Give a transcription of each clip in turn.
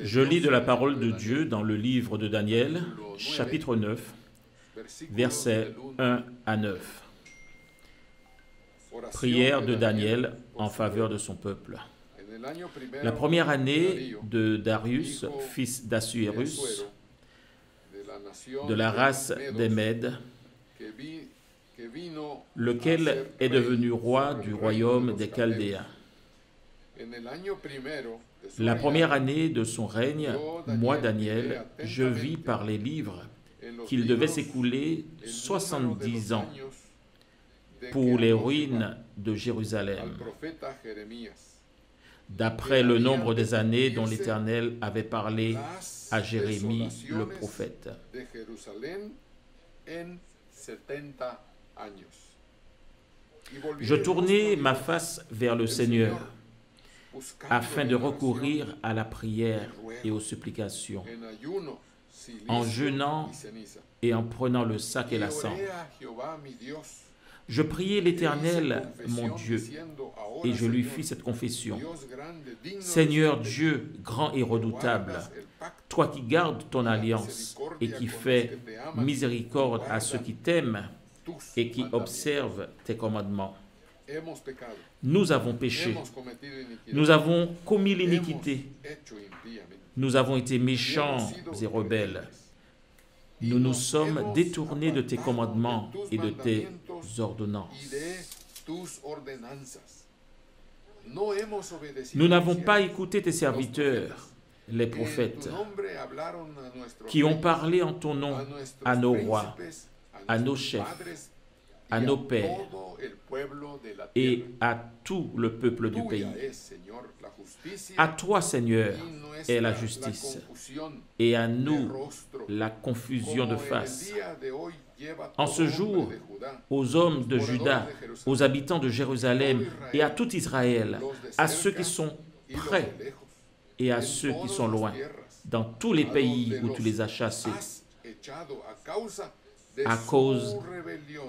Je lis de la parole de Dieu dans le livre de Daniel, chapitre 9, versets 1 à 9. Prière de Daniel en faveur de son peuple. La première année de Darius, fils d'Assuérus, de la race des Mèdes, lequel est devenu roi du royaume des Chaldéens. La première année de son règne, moi, Daniel, je vis par les livres qu'il devait s'écouler 70 ans pour les ruines de Jérusalem, d'après le nombre des années dont l'Éternel avait parlé à Jérémie le prophète. Je tournai ma face vers le Seigneur afin de recourir à la prière et aux supplications, en jeûnant et en prenant le sac et la cendre. Je priai l'Éternel, mon Dieu, et je lui fis cette confession. Seigneur Dieu, grand et redoutable, toi qui gardes ton alliance et qui fais miséricorde à ceux qui t'aiment et qui observent tes commandements. Nous avons péché, nous avons commis l'iniquité, nous avons été méchants et rebelles. Nous nous sommes détournés de tes commandements et de tes ordonnances. Nous n'avons pas écouté tes serviteurs, les prophètes, qui ont parlé en ton nom à nos rois, à nos chefs, à nos pères et à tout le peuple du pays. À toi, Seigneur, est la justice, et à nous la confusion de face. En ce jour, aux hommes de Juda, aux habitants de Jérusalem et à tout Israël, à ceux qui sont près et à ceux qui sont loin, dans tous les pays où tu les as chassés, à cause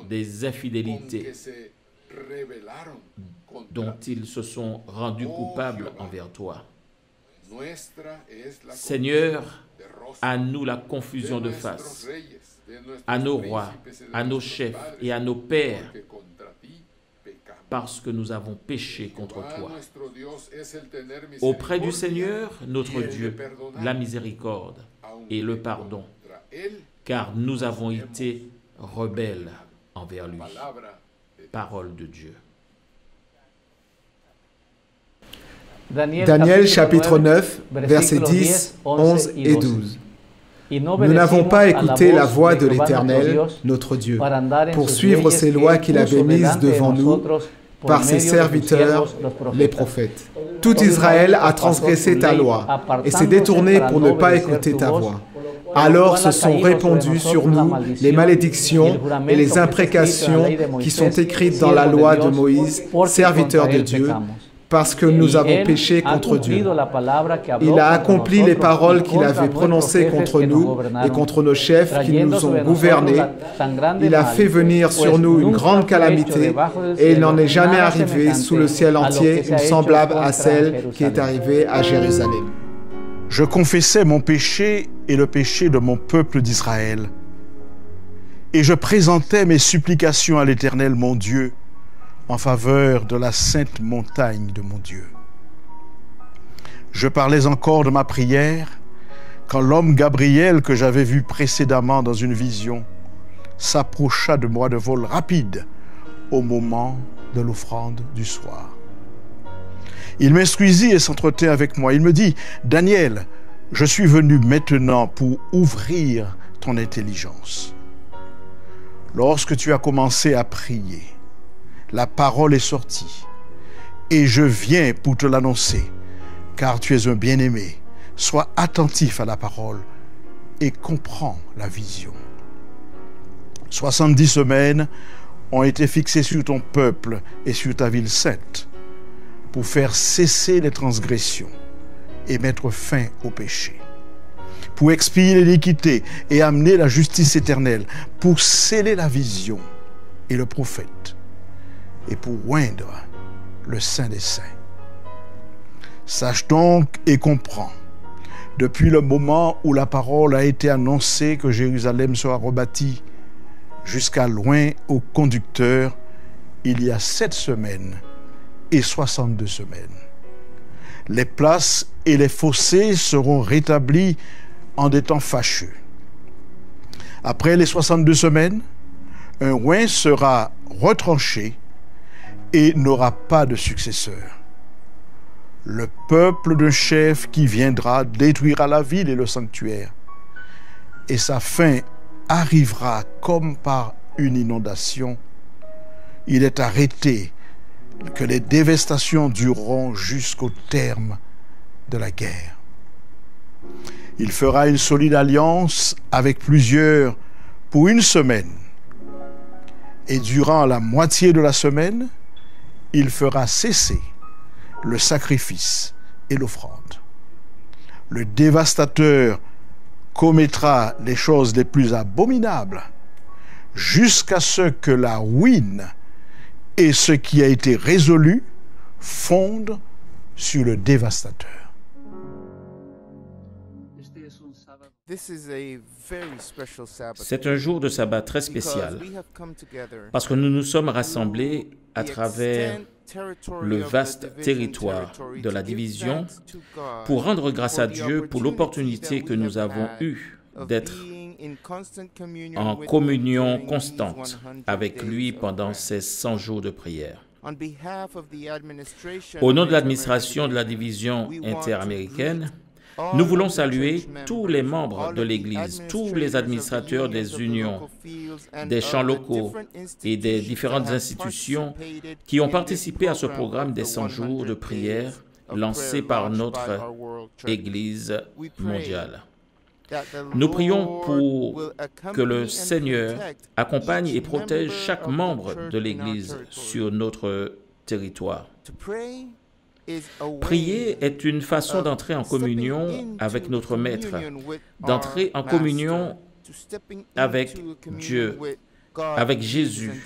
des infidélités dont ils se sont rendus coupables envers toi. Seigneur, à nous la confusion de face, à nos rois, à nos chefs et à nos pères, parce que nous avons péché contre toi. Auprès du Seigneur, notre Dieu, la miséricorde et le pardon, car nous avons été rebelles envers lui. Parole de Dieu. Daniel chapitre 9, versets 10, 11 et 12. Nous n'avons pas écouté la voix de l'Éternel, notre Dieu, pour suivre ces lois qu'il avait mises devant nous par ses serviteurs, les prophètes. Tout Israël a transgressé ta loi et s'est détourné pour ne pas écouter ta voix. Alors se sont répandues sur nous les malédictions et les imprécations qui sont écrites dans la loi de Moïse, serviteur de Dieu, parce que nous avons péché contre Dieu. Il a accompli les paroles qu'il avait prononcées contre nous et contre nos chefs qui nous ont gouvernés. Il a fait venir sur nous une grande calamité et il n'en est jamais arrivé sous le ciel entier une semblable à celle qui est arrivée à Jérusalem. Je confessais mon péché et le péché de mon peuple d'Israël. Et je présentais mes supplications à l'Éternel, mon Dieu, en faveur de la sainte montagne de mon Dieu. Je parlais encore de ma prière quand l'homme Gabriel, que j'avais vu précédemment dans une vision, s'approcha de moi de vol rapide au moment de l'offrande du soir. Il m'instruisit et s'entretint avec moi. Il me dit, « Daniel, je suis venu maintenant pour ouvrir ton intelligence. Lorsque tu as commencé à prier, la parole est sortie, et je viens pour te l'annoncer, car tu es un bien-aimé. Sois attentif à la parole et comprends la vision. 70 semaines ont été fixées sur ton peuple et sur ta ville sainte, pour faire cesser les transgressions et mettre fin au péché, pour expier l'iniquité et amener la justice éternelle, pour sceller la vision et le prophète, et pour oindre le Saint des Saints. Sache donc et comprends depuis le moment où la parole a été annoncée que Jérusalem sera rebâtie jusqu'à loin au conducteur, il y a 7 semaines et 62 semaines. Les places et les fossés seront rétablis en des temps fâcheux. Après les 62 semaines, un roi sera retranché et n'aura pas de successeur. Le peuple d'un chef qui viendra détruira la ville et le sanctuaire, et sa fin arrivera comme par une inondation. Il est arrêté que les dévastations dureront jusqu'au terme de la guerre. Il fera une solide alliance avec plusieurs pour 1 semaine, et durant la moitié de la semaine, il fera cesser le sacrifice et l'offrande. Le dévastateur commettra les choses les plus abominables jusqu'à ce que la ruine et ce qui a été résolu fondent sur le dévastateur. C'est un jour de sabbat très spécial parce que nous nous sommes rassemblés à travers le vaste territoire de la division pour rendre grâce à Dieu pour l'opportunité que nous avons eue d'être en communion constante avec lui pendant ces 100 jours de prière. Au nom de l'administration de la division interaméricaine, nous voulons saluer tous les membres de l'Église, tous les administrateurs des unions, des champs locaux et des différentes institutions qui ont participé à ce programme des 100 jours de prière lancé par notre Église mondiale. Nous prions pour que le Seigneur accompagne et protège chaque membre de l'Église sur notre territoire. Prier est une façon d'entrer en communion avec notre Maître, d'entrer en communion avec Dieu, avec Jésus.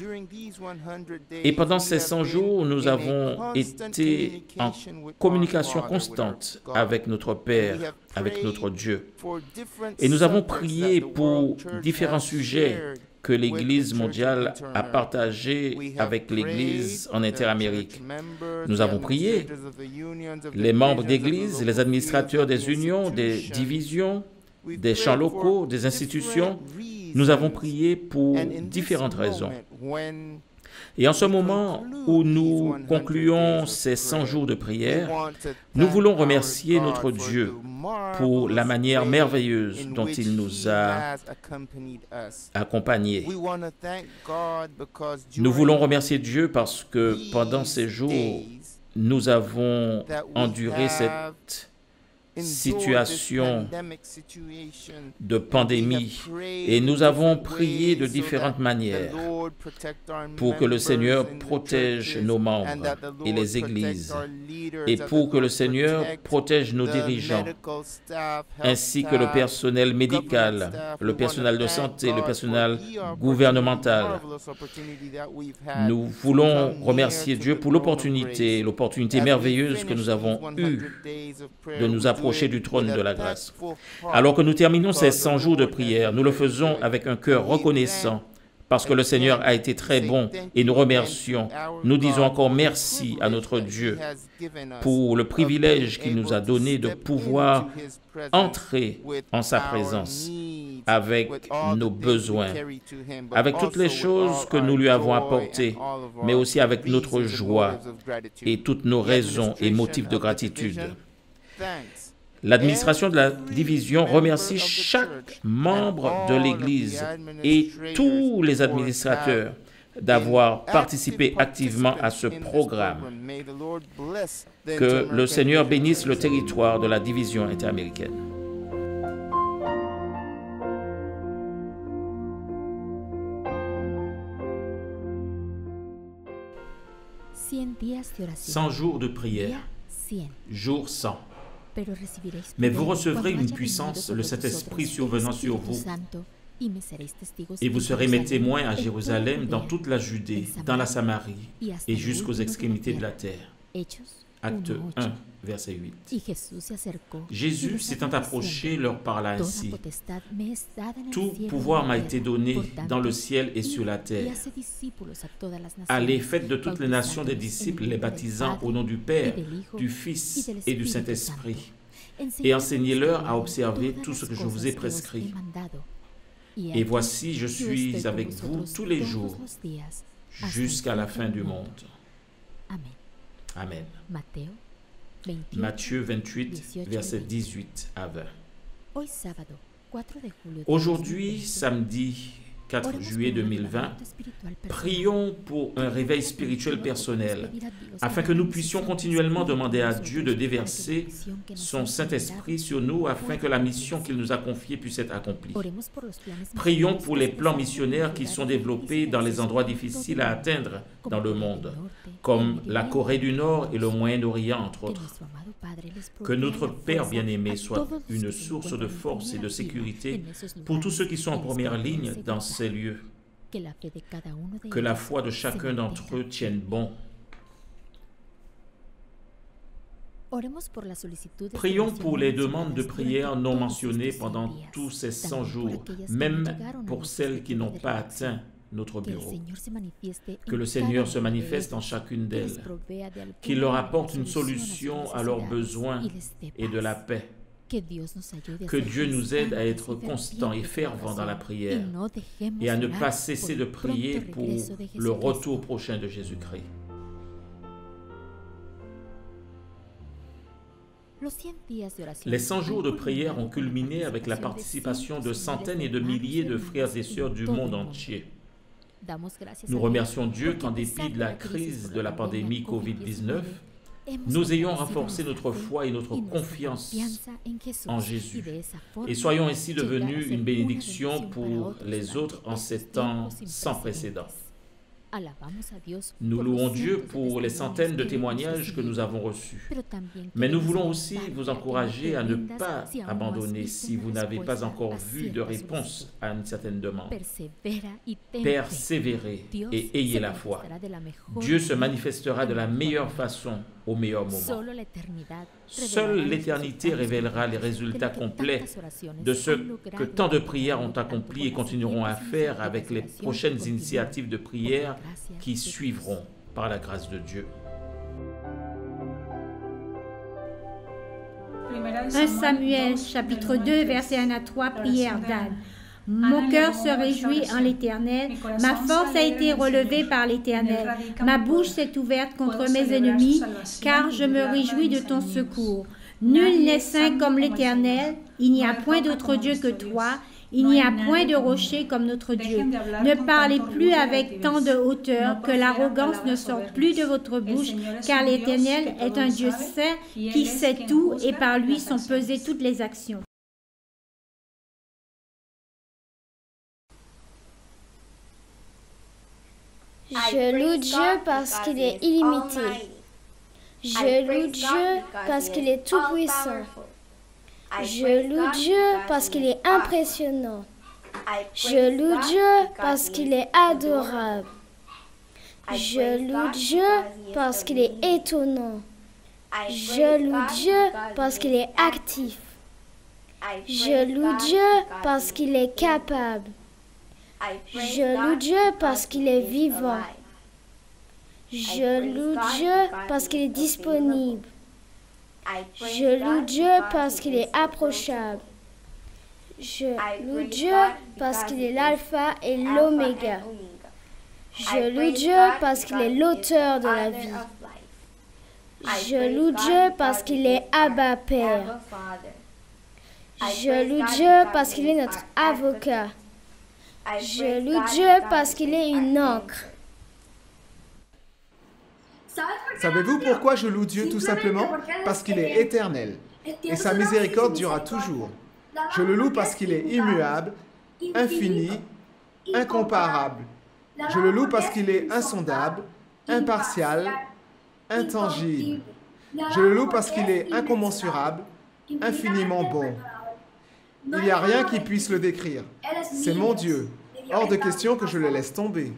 Et pendant ces 100 jours, nous avons été en communication constante avec notre Père, avec notre Dieu. Et nous avons prié pour différents sujets que l'Église mondiale a partagé avec l'Église en Interamérique. Nous avons prié les membres d'Église, les administrateurs des unions, des divisions, des champs locaux, des institutions. Nous avons prié pour différentes raisons. Et en ce moment où nous concluons ces 100 jours de prière, nous voulons remercier notre Dieu pour la manière merveilleuse dont il nous a accompagnés. Nous voulons remercier Dieu parce que pendant ces jours, nous avons enduré cette situation de pandémie et nous avons prié de différentes manières pour que le Seigneur protège nos membres et les églises et pour que le Seigneur protège nos dirigeants ainsi que le personnel médical, le personnel de santé, le personnel gouvernemental. Nous voulons remercier Dieu pour l'opportunité merveilleuse que nous avons eue de nous approcher du trône de la grâce. Alors que nous terminons ces 100 jours de prière, nous le faisons avec un cœur reconnaissant parce que le Seigneur a été très bon et nous remercions. Nous disons encore merci à notre Dieu pour le privilège qu'il nous a donné de pouvoir entrer en sa présence avec nos besoins, avec toutes les choses que nous lui avons apportées, mais aussi avec notre joie et toutes nos raisons et motifs de gratitude. L'administration de la division remercie chaque membre de l'Église et tous les administrateurs d'avoir participé activement à ce programme. Que le Seigneur bénisse le territoire de la division interaméricaine. « 100 jours de prière, jour 100. Mais vous recevrez une puissance, le Saint-Esprit survenant sur vous, et vous serez mes témoins à Jérusalem, dans toute la Judée, dans la Samarie et jusqu'aux extrémités de la terre. » Acte 1, verset 8. Jésus s'étant approché leur parla ainsi. Tout pouvoir m'a été donné dans le ciel et sur la terre. Allez, faites de toutes les nations des disciples, les baptisant au nom du Père, du Fils et du Saint-Esprit, et enseignez-leur à observer tout ce que je vous ai prescrit. Et voici, je suis avec vous tous les jours, jusqu'à la fin du monde. Amen. Matthieu 28, versets 18 à 20. Aujourd'hui, samedi 4 juillet 2020, prions pour un réveil spirituel personnel, afin que nous puissions continuellement demander à Dieu de déverser son Saint-Esprit sur nous, afin que la mission qu'il nous a confiée puisse être accomplie. Prions pour les plans missionnaires qui sont développés dans les endroits difficiles à atteindre dans le monde, comme la Corée du Nord et le Moyen-Orient, entre autres. Que notre Père bien-aimé soit une source de force et de sécurité pour tous ceux qui sont en première ligne dans ces lieux. Que la foi de chacun d'entre eux tienne bon. Prions pour les demandes de prière non mentionnées pendant tous ces 100 jours, même pour celles qui n'ont pas atteint notre bureau. Que le Seigneur se manifeste en chacune d'elles, qu'il leur apporte une solution à leurs besoins et de la paix. Que Dieu nous aide à être constants et fervents dans la prière et à ne pas cesser de prier pour le retour prochain de Jésus-Christ. Les 100 jours de prière ont culminé avec la participation de centaines et de milliers de frères et sœurs du monde entier. Nous remercions Dieu qu'en dépit de la crise de la pandémie COVID-19, nous ayons renforcé notre foi et notre confiance en Jésus et soyons ainsi devenus une bénédiction pour les autres en ces temps sans précédent. Nous louons Dieu pour les centaines de témoignages que nous avons reçus. Mais nous voulons aussi vous encourager à ne pas abandonner si vous n'avez pas encore vu de réponse à une certaine demande. Persévérez et ayez la foi. Dieu se manifestera de la meilleure façon au meilleur moment. Seule l'éternité révélera les résultats complets de ce que tant de prières ont accompli et continueront à faire avec les prochaines initiatives de prière qui suivront par la grâce de Dieu. 1 Samuel, chapitre 2, versets 1 à 3, prière d'Anne. Mon cœur se réjouit en l'Éternel, ma force a été relevée par l'Éternel. Ma bouche s'est ouverte contre mes ennemis, car je me réjouis de ton secours. Nul n'est saint comme l'Éternel, il n'y a point d'autre Dieu que toi, il n'y a point de rocher comme notre Dieu. Ne parlez plus avec tant de hauteur, que l'arrogance ne sorte plus de votre bouche, car l'Éternel est un Dieu saint qui sait tout et par lui sont pesées toutes les actions. Je loue Dieu parce qu'il est illimité. Je loue Dieu parce qu'il est tout-puissant. Je loue Dieu parce qu'il est impressionnant. Je loue Dieu parce qu'il est adorable. Je loue Dieu parce qu'il est étonnant. Je loue Dieu parce qu'il est actif. Je loue Dieu parce qu'il est capable. Je loue Dieu parce qu'il est vivant. Je loue Dieu parce qu'il est disponible. Je loue Dieu parce qu'il est approchable. Je loue Dieu parce qu'il est l'alpha et l'oméga. Je loue Dieu parce qu'il est l'auteur de la vie. Je loue Dieu parce qu'il est Abba Père. Je loue Dieu parce qu'il est notre avocat. Je loue Dieu parce qu'il est une encre. Savez-vous pourquoi je loue Dieu? Tout simplement parce qu'il est éternel et sa miséricorde durera toujours. Je le loue parce qu'il est immuable, infini, incomparable. Je le loue parce qu'il est insondable, impartial, intangible. Je le loue parce qu'il est incommensurable, infiniment bon. Il n'y a rien qui puisse le décrire. C'est mon Dieu. Hors de question que je le laisse tomber.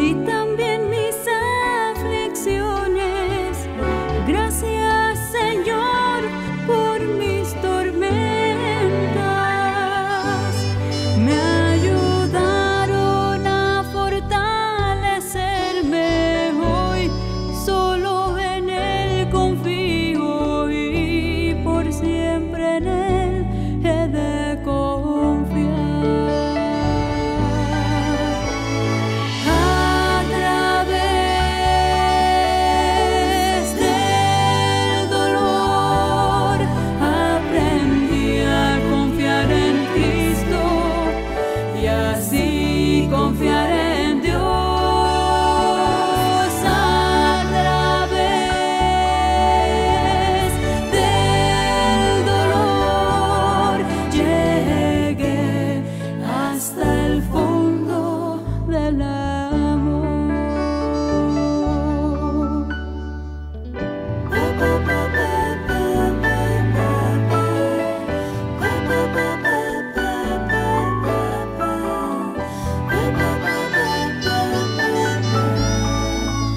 y también mis aflicciones. Gracias, Señor, por mis tormentas. Me ayudaron a fortalecerme hoy. Solo en Él confío y por siempre en Él he de confiar. A través del dolor aprendí a confiar en Cristo y así confiar en Dios. A través del dolor llegué hasta el fondo del amor.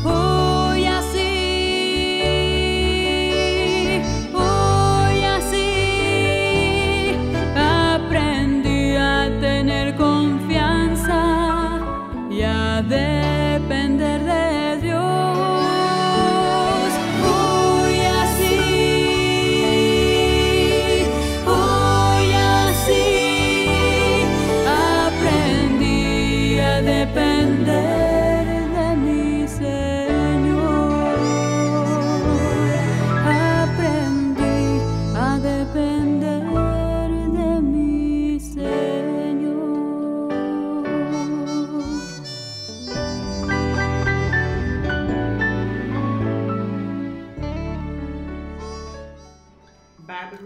Hoy así aprendí a tener confianza y a depender de Dios. Hoy así aprendí a depender de mi Señor. Aprendí a depender de mi Señor.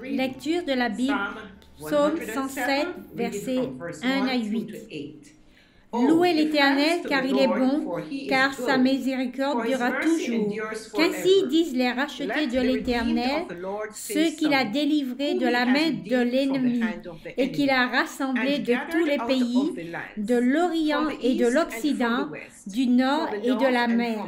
Lecture de la Bible, Psaume 107, versets 1 à 8. Louez l'Éternel car il est bon, car sa miséricorde durera toujours. Qu'ainsi disent les rachetés de l'Éternel, ceux qu'il a délivrés de la main de l'ennemi, et qu'il a rassemblés de tous les pays, de l'Orient et de l'Occident, du Nord et de la mer.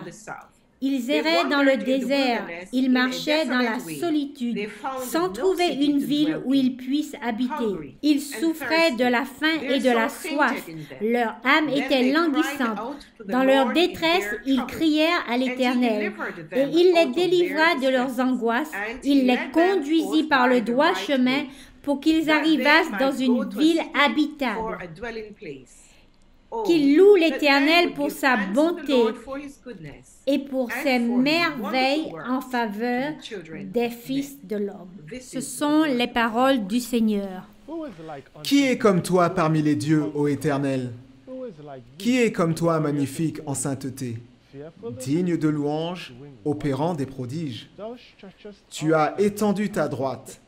Ils erraient dans le désert, ils marchaient dans la solitude, sans trouver une ville où ils puissent habiter. Ils souffraient de la faim et de la soif, leur âme était languissante. Dans leur détresse, ils crièrent à l'Éternel, et il les délivra de leurs angoisses, il les conduisit par le droit chemin pour qu'ils arrivassent dans une ville habitable. Qu'ils louent l'Éternel pour sa bonté et pour ses merveilles en faveur des fils de l'homme. Ce sont les paroles du Seigneur. Qui est comme toi parmi les dieux, ô Éternel? Qui est comme toi magnifique en sainteté, digne de louange, opérant des prodiges? Tu as étendu ta droite,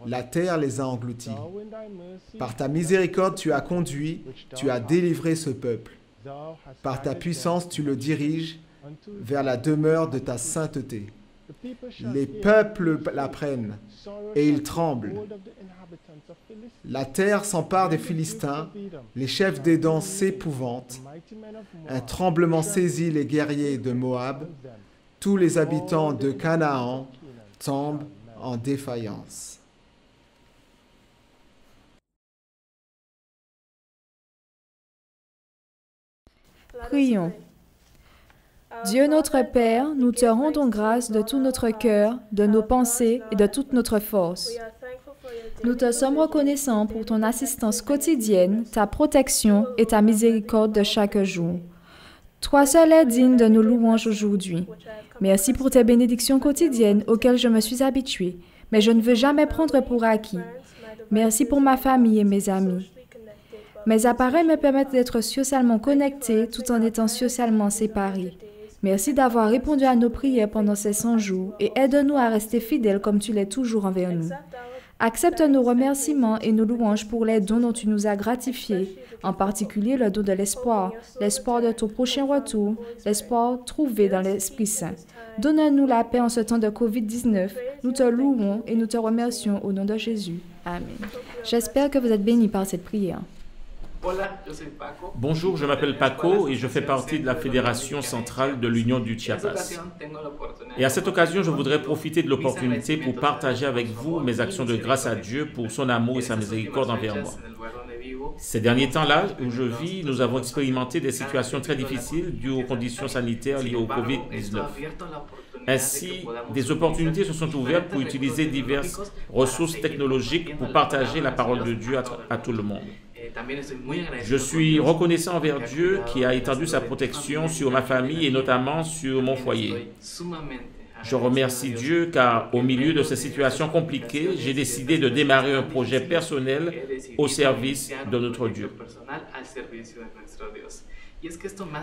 la terre les a engloutis. Par ta miséricorde, tu as conduit, tu as délivré ce peuple. Par ta puissance, tu le diriges vers la demeure de ta sainteté. Les peuples l'apprennent et ils tremblent. La terre s'empare des Philistins, les chefs d'Édom s'épouvantent. Un tremblement saisit les guerriers de Moab. Tous les habitants de Canaan tombent en défaillance. Prions. Dieu notre Père, nous te rendons grâce de tout notre cœur, de nos pensées et de toute notre force. Nous te sommes reconnaissants pour ton assistance quotidienne, ta protection et ta miséricorde de chaque jour. Toi seul es digne de nos louanges aujourd'hui. Merci pour tes bénédictions quotidiennes auxquelles je me suis habituée, mais je ne veux jamais prendre pour acquis. Merci pour ma famille et mes amis. Mes appareils me permettent d'être socialement connectés tout en étant socialement séparés. Merci d'avoir répondu à nos prières pendant ces 100 jours et aide-nous à rester fidèles comme tu l'es toujours envers nous. Accepte nos remerciements et nos louanges pour les dons dont tu nous as gratifiés, en particulier le don de l'espoir de ton prochain retour, l'espoir trouvé dans l'Esprit Saint. Donne-nous la paix en ce temps de COVID-19. Nous te louons et nous te remercions au nom de Jésus. Amen. J'espère que vous êtes bénis par cette prière. Bonjour, je m'appelle Paco et je fais partie de la Fédération centrale de l'Union du Chiapas. Et à cette occasion, je voudrais profiter de l'opportunité pour partager avec vous mes actions de grâce à Dieu pour son amour et sa miséricorde envers moi. Ces derniers temps-là où je vis, nous avons expérimenté des situations très difficiles dues aux conditions sanitaires liées au COVID-19. Ainsi, des opportunités se sont ouvertes pour utiliser diverses ressources technologiques pour partager la parole de Dieu à tout le monde. Je suis reconnaissant envers Dieu qui a étendu sa protection sur ma famille et notamment sur mon foyer. Je remercie Dieu car au milieu de ces situations compliquées, j'ai décidé de démarrer un projet personnel au service de notre Dieu.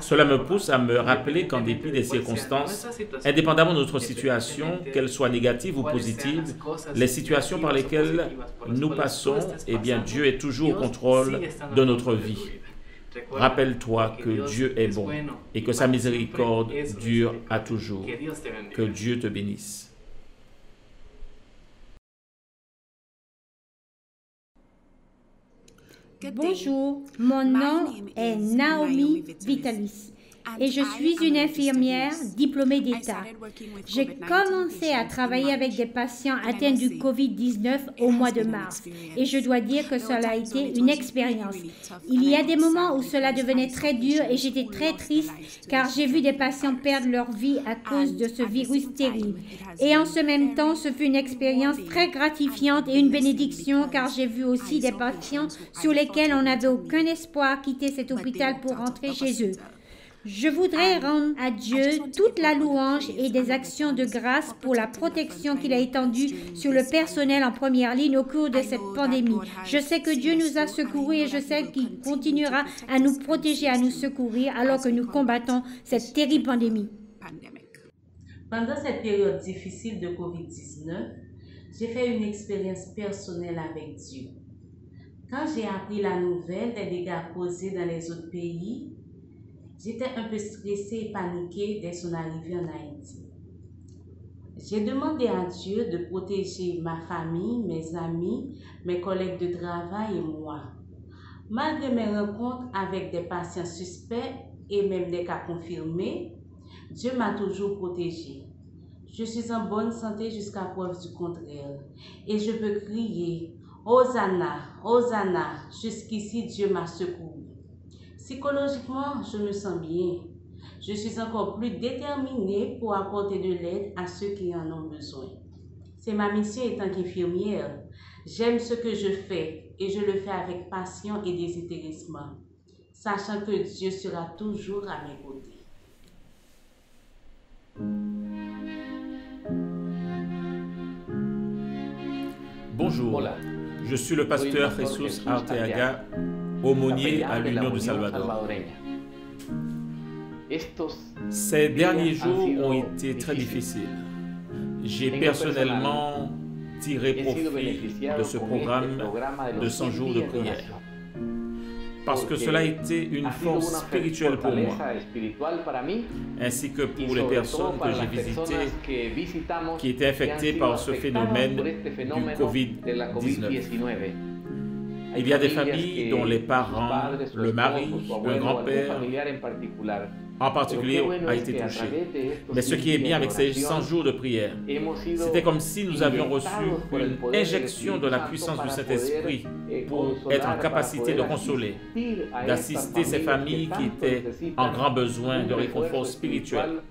Cela me pousse à me rappeler qu'en dépit des circonstances, indépendamment de notre situation, qu'elles soient négatives ou positives, les situations par lesquelles nous passons, eh bien Dieu est toujours au contrôle de notre vie. Rappelle-toi que Dieu est bon et que sa miséricorde dure à toujours. Que Dieu te bénisse. Bonjour, mon nom est Naomi Vitalis et je suis une infirmière diplômée d'État. J'ai commencé à travailler avec des patients atteints du COVID-19 au mois de mars et je dois dire que cela a été une expérience. Il y a des moments où cela devenait très dur et j'étais très triste car j'ai vu des patients perdre leur vie à cause de ce virus terrible. Et en ce même temps, ce fut une expérience très gratifiante et une bénédiction car j'ai vu aussi des patients sur lesquels on n'avait aucun espoir quitter cet hôpital pour rentrer chez eux. Je voudrais rendre à Dieu toute la louange et des actions de grâce pour la protection qu'il a étendue sur le personnel en première ligne au cours de cette pandémie. Je sais que Dieu nous a secourus et je sais qu'il continuera à nous protéger, à nous secourir alors que nous combattons cette terrible pandémie. Pendant cette période difficile de COVID-19, j'ai fait une expérience personnelle avec Dieu. Quand j'ai appris la nouvelle des dégâts causés dans les autres pays, j'étais un peu stressée et paniquée dès son arrivée en Haïti. J'ai demandé à Dieu de protéger ma famille, mes amis, mes collègues de travail et moi. Malgré mes rencontres avec des patients suspects et même des cas confirmés, Dieu m'a toujours protégée. Je suis en bonne santé jusqu'à preuve du contraire et je peux crier « Hosanna, Hosanna » jusqu'ici Dieu m'a secouru. Psychologiquement, je me sens bien. Je suis encore plus déterminée pour apporter de l'aide à ceux qui en ont besoin. C'est ma mission étant qu'infirmière. J'aime ce que je fais et je le fais avec passion et désintéressement, sachant que Dieu sera toujours à mes côtés. Bonjour, je suis le pasteur Jesus Arteaga, aumônier à l'Union du Salvador. Ces derniers jours ont été très difficiles. J'ai personnellement tiré profit de ce programme de 100 jours de prière parce que cela a été une force spirituelle pour moi, ainsi que pour les personnes que j'ai visitées qui étaient infectées par ce phénomène du COVID-19. Il y a des familles dont les parents, le mari, un grand-père en particulier a été touché. Mais ce qui est bien avec ces 100 jours de prière, c'était comme si nous avions reçu une injection de la puissance du Saint-Esprit pour être en capacité de consoler, d'assister ces familles qui étaient en grand besoin de réconfort spirituel,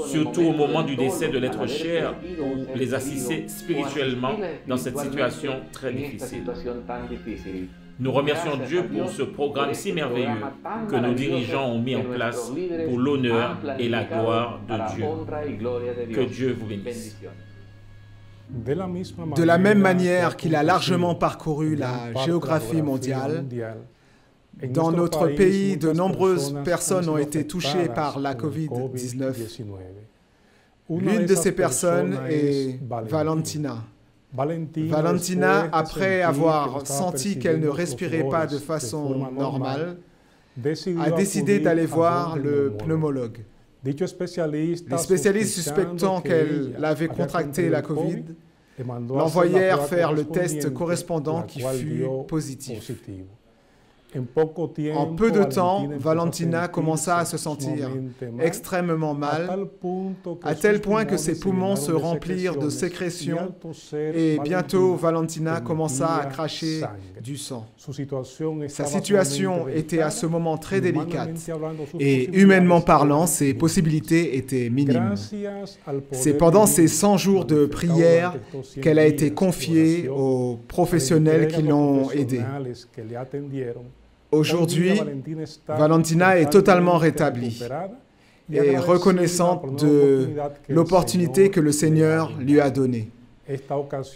surtout au moment du décès de l'être cher, ou les assister spirituellement dans cette situation très difficile. Nous remercions Dieu pour ce programme si merveilleux que nos dirigeants ont mis en place pour l'honneur et la gloire de Dieu. Que Dieu vous bénisse. De la même manière qu'il a largement parcouru la géographie mondiale, dans notre pays, de nombreuses personnes ont été touchées par la COVID-19. L'une de ces personnes est Valentina. Valentina, après avoir senti qu'elle ne respirait pas de façon normale, a décidé d'aller voir le pneumologue. Les spécialistes suspectant qu'elle avait contracté la COVID l'envoyèrent faire le test correspondant qui fut positif. En peu de temps, Valentina commença à se sentir extrêmement mal, à tel point que ses poumons se remplirent de sécrétions et bientôt Valentina commença à cracher du sang. Sa situation était à ce moment très délicate et humainement parlant, ses possibilités étaient minimes. C'est pendant ces 100 jours de prière qu'elle a été confiée aux professionnels qui l'ont aidée. Aujourd'hui, Valentina est totalement rétablie et reconnaissante de l'opportunité que le Seigneur lui a donnée.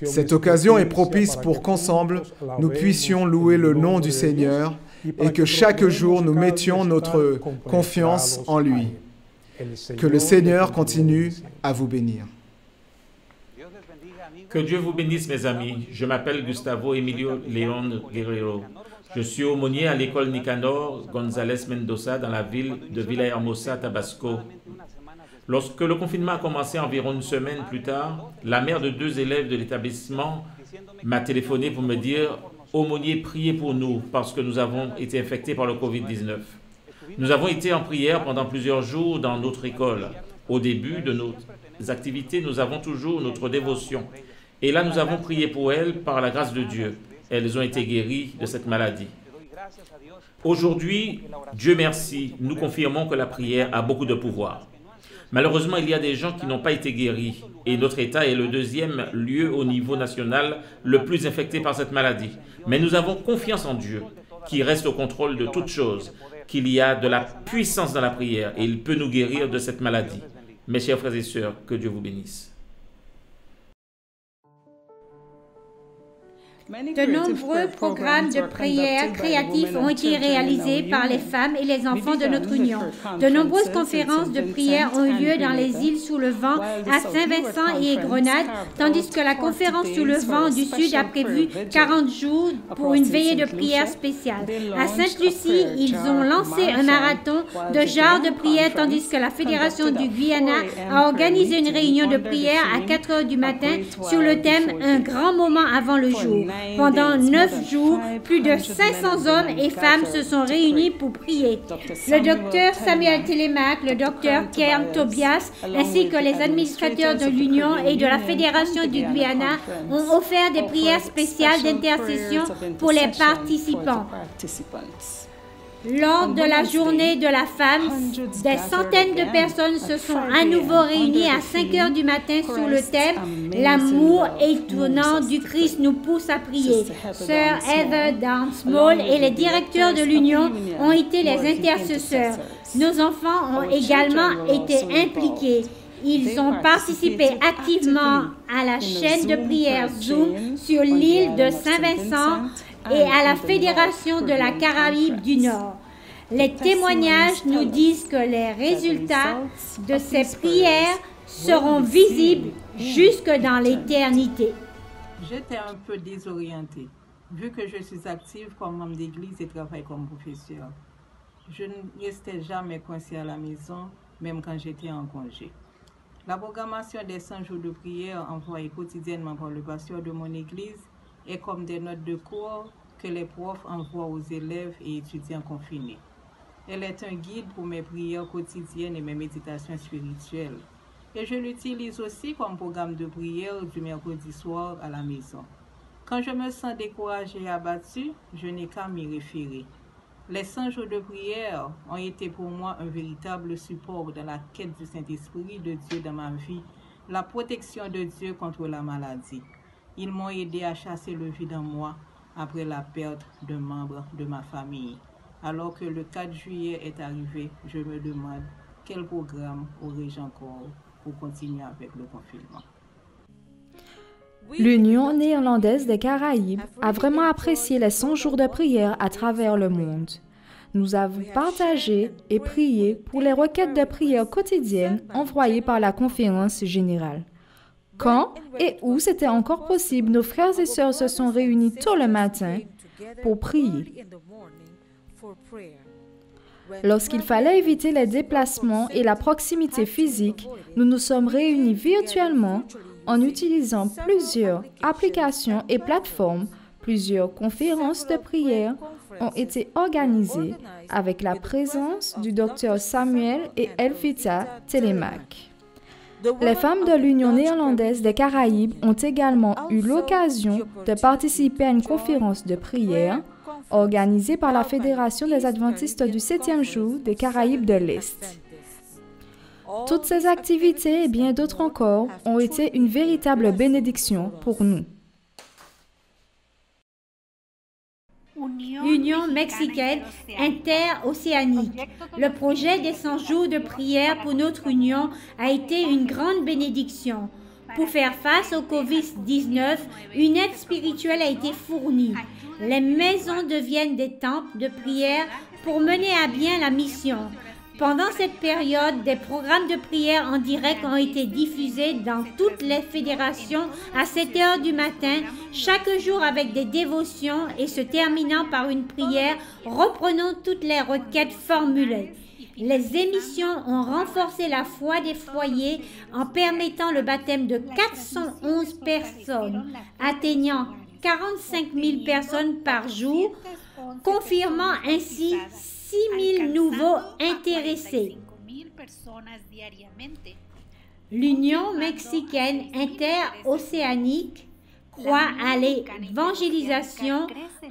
Cette occasion est propice pour qu'ensemble, nous puissions louer le nom du Seigneur et que chaque jour, nous mettions notre confiance en lui. Que le Seigneur continue à vous bénir. Que Dieu vous bénisse, mes amis. Je m'appelle Gustavo Emilio León Guerrero. Je suis aumônier à l'école Nicanor González Mendoza dans la ville de Villahermosa, Tabasco. Lorsque le confinement a commencé environ une semaine plus tard, la mère de 2 élèves de l'établissement m'a téléphoné pour me dire « Aumônier, priez pour nous parce que nous avons été infectés par le Covid-19 ». Nous avons été en prière pendant plusieurs jours dans notre école. Au début de nos activités, nous avons toujours notre dévotion. Et là, nous avons prié pour elles par la grâce de Dieu. Elles ont été guéries de cette maladie. Aujourd'hui, Dieu merci, nous confirmons que la prière a beaucoup de pouvoir. Malheureusement, il y a des gens qui n'ont pas été guéris et notre État est le 2e lieu au niveau national le plus infecté par cette maladie. Mais nous avons confiance en Dieu, qui reste au contrôle de toutes choses, qu'il y a de la puissance dans la prière et il peut nous guérir de cette maladie. Mes chers frères et sœurs, que Dieu vous bénisse. De nombreux programmes de prière créatifs ont été réalisés par les femmes et les enfants de notre union. De nombreuses conférences de prière ont eu lieu dans les îles sous le vent, à Saint-Vincent et Grenade, tandis que la conférence sous le vent du Sud a prévu 40 jours pour une veillée de prière spéciale. À Sainte-Lucie, ils ont lancé un marathon de genres de prière, tandis que la Fédération du Guyana a organisé une réunion de prière à 4 heures du matin sur le thème « Un grand moment avant le jour ». Pendant 9 jours, plus de 500 hommes et femmes se sont réunis pour prier. Le docteur Samuel Télémac, le docteur Kern Tobias, ainsi que les administrateurs de l'Union et de la Fédération du Guyana ont offert des prières spéciales d'intercession pour les participants. Lors de la journée de la femme, des centaines de personnes se sont à nouveau réunies à 5 heures du matin sur le thème « L'amour étonnant du Christ nous pousse à prier ». Sœur Heather Downs-Moll et les directeurs de l'Union ont été les intercesseurs. Nos enfants ont également été impliqués. Ils ont participé activement à la chaîne de prière Zoom sur l'île de Saint-Vincent et à la Fédération de la Caraïbe du Nord. Les témoignages nous disent que les résultats de ces prières seront visibles jusque dans l'éternité. J'étais un peu désorientée, vu que je suis active comme membre d'église et travaille comme professeur. Je ne restais jamais coincée à la maison, même quand j'étais en congé. La programmation des 100 jours de prière envoyée quotidiennement par le pasteur de mon église est comme des notes de cours que les profs envoient aux élèves et étudiants confinés. Elle est un guide pour mes prières quotidiennes et mes méditations spirituelles. Et je l'utilise aussi comme programme de prière du mercredi soir à la maison. Quand je me sens découragée et abattue, je n'ai qu'à m'y référer. Les 100 jours de prière ont été pour moi un véritable support dans la quête du Saint-Esprit de Dieu dans ma vie, la protection de Dieu contre la maladie. Ils m'ont aidé à chasser le vide en moi après la perte d'un membre de ma famille. Alors que le 4 juillet est arrivé, je me demande quel programme aurais-je encore pour continuer avec le confinement. L'Union néerlandaise des Caraïbes a vraiment apprécié les 100 jours de prière à travers le monde. Nous avons partagé et prié pour les requêtes de prière quotidiennes envoyées par la conférence générale. Quand et où c'était encore possible, nos frères et sœurs se sont réunis tôt le matin pour prier. Lorsqu'il fallait éviter les déplacements et la proximité physique, nous nous sommes réunis virtuellement en utilisant plusieurs applications et plateformes Plusieurs conférences de prière ont été organisées avec la présence du Dr Samuel et Elvita Telemaque. Les femmes de l'Union néerlandaise des Caraïbes ont également eu l'occasion de participer à une conférence de prière organisée par la Fédération des Adventistes du 7e jour des Caraïbes de l'Est. Toutes ces activités et bien d'autres encore ont été une véritable bénédiction pour nous. Union mexicaine interocéanique. Le projet des 100 jours de prière pour notre union a été une grande bénédiction. Pour faire face au COVID-19, une aide spirituelle a été fournie. Les maisons deviennent des temples de prière pour mener à bien la mission. Pendant cette période, des programmes de prière en direct ont été diffusés dans toutes les fédérations à 7 heures du matin, chaque jour avec des dévotions et se terminant par une prière reprenant toutes les requêtes formulées. Les émissions ont renforcé la foi des foyers en permettant le baptême de 411 personnes, atteignant 45 000 personnes par jour, confirmant ainsi 6 000 nouveaux intéressés. L'Union mexicaine interocéanique croit à l'évangélisation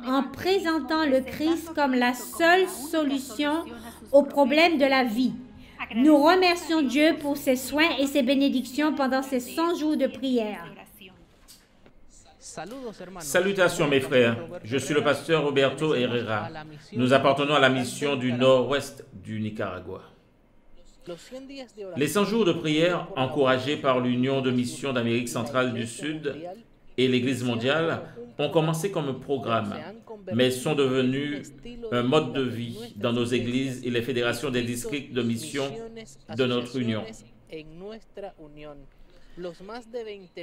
en présentant le Christ comme la seule solution aux problèmes de la vie. Nous remercions Dieu pour ses soins et ses bénédictions pendant ces 100 jours de prière. Salutations mes frères, je suis le pasteur Roberto Herrera. Nous appartenons à la mission du nord-ouest du Nicaragua. Les 100 jours de prière encouragés par l'Union de missions d'Amérique centrale du Sud et l'Église mondiale ont commencé comme un programme, mais sont devenus un mode de vie dans nos églises et les fédérations des districts de mission de notre Union.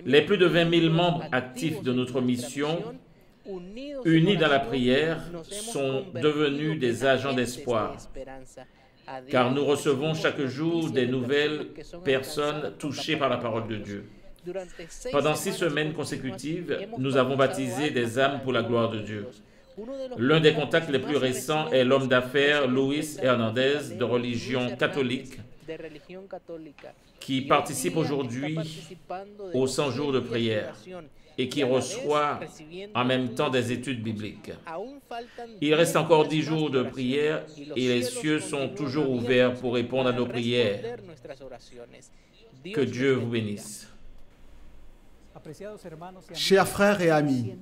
Les plus de 20 000 membres actifs de notre mission, unis dans la prière, sont devenus des agents d'espoir, car nous recevons chaque jour des nouvelles personnes touchées par la parole de Dieu. Pendant 6 semaines consécutives, nous avons baptisé des âmes pour la gloire de Dieu. L'un des contacts les plus récents est l'homme d'affaires Luis Hernandez, de religion catholique, qui participe aujourd'hui aux 100 jours de prière et qui reçoit en même temps des études bibliques. Il reste encore 10 jours de prière et les cieux sont toujours ouverts pour répondre à nos prières. Que Dieu vous bénisse. Chers frères et amis,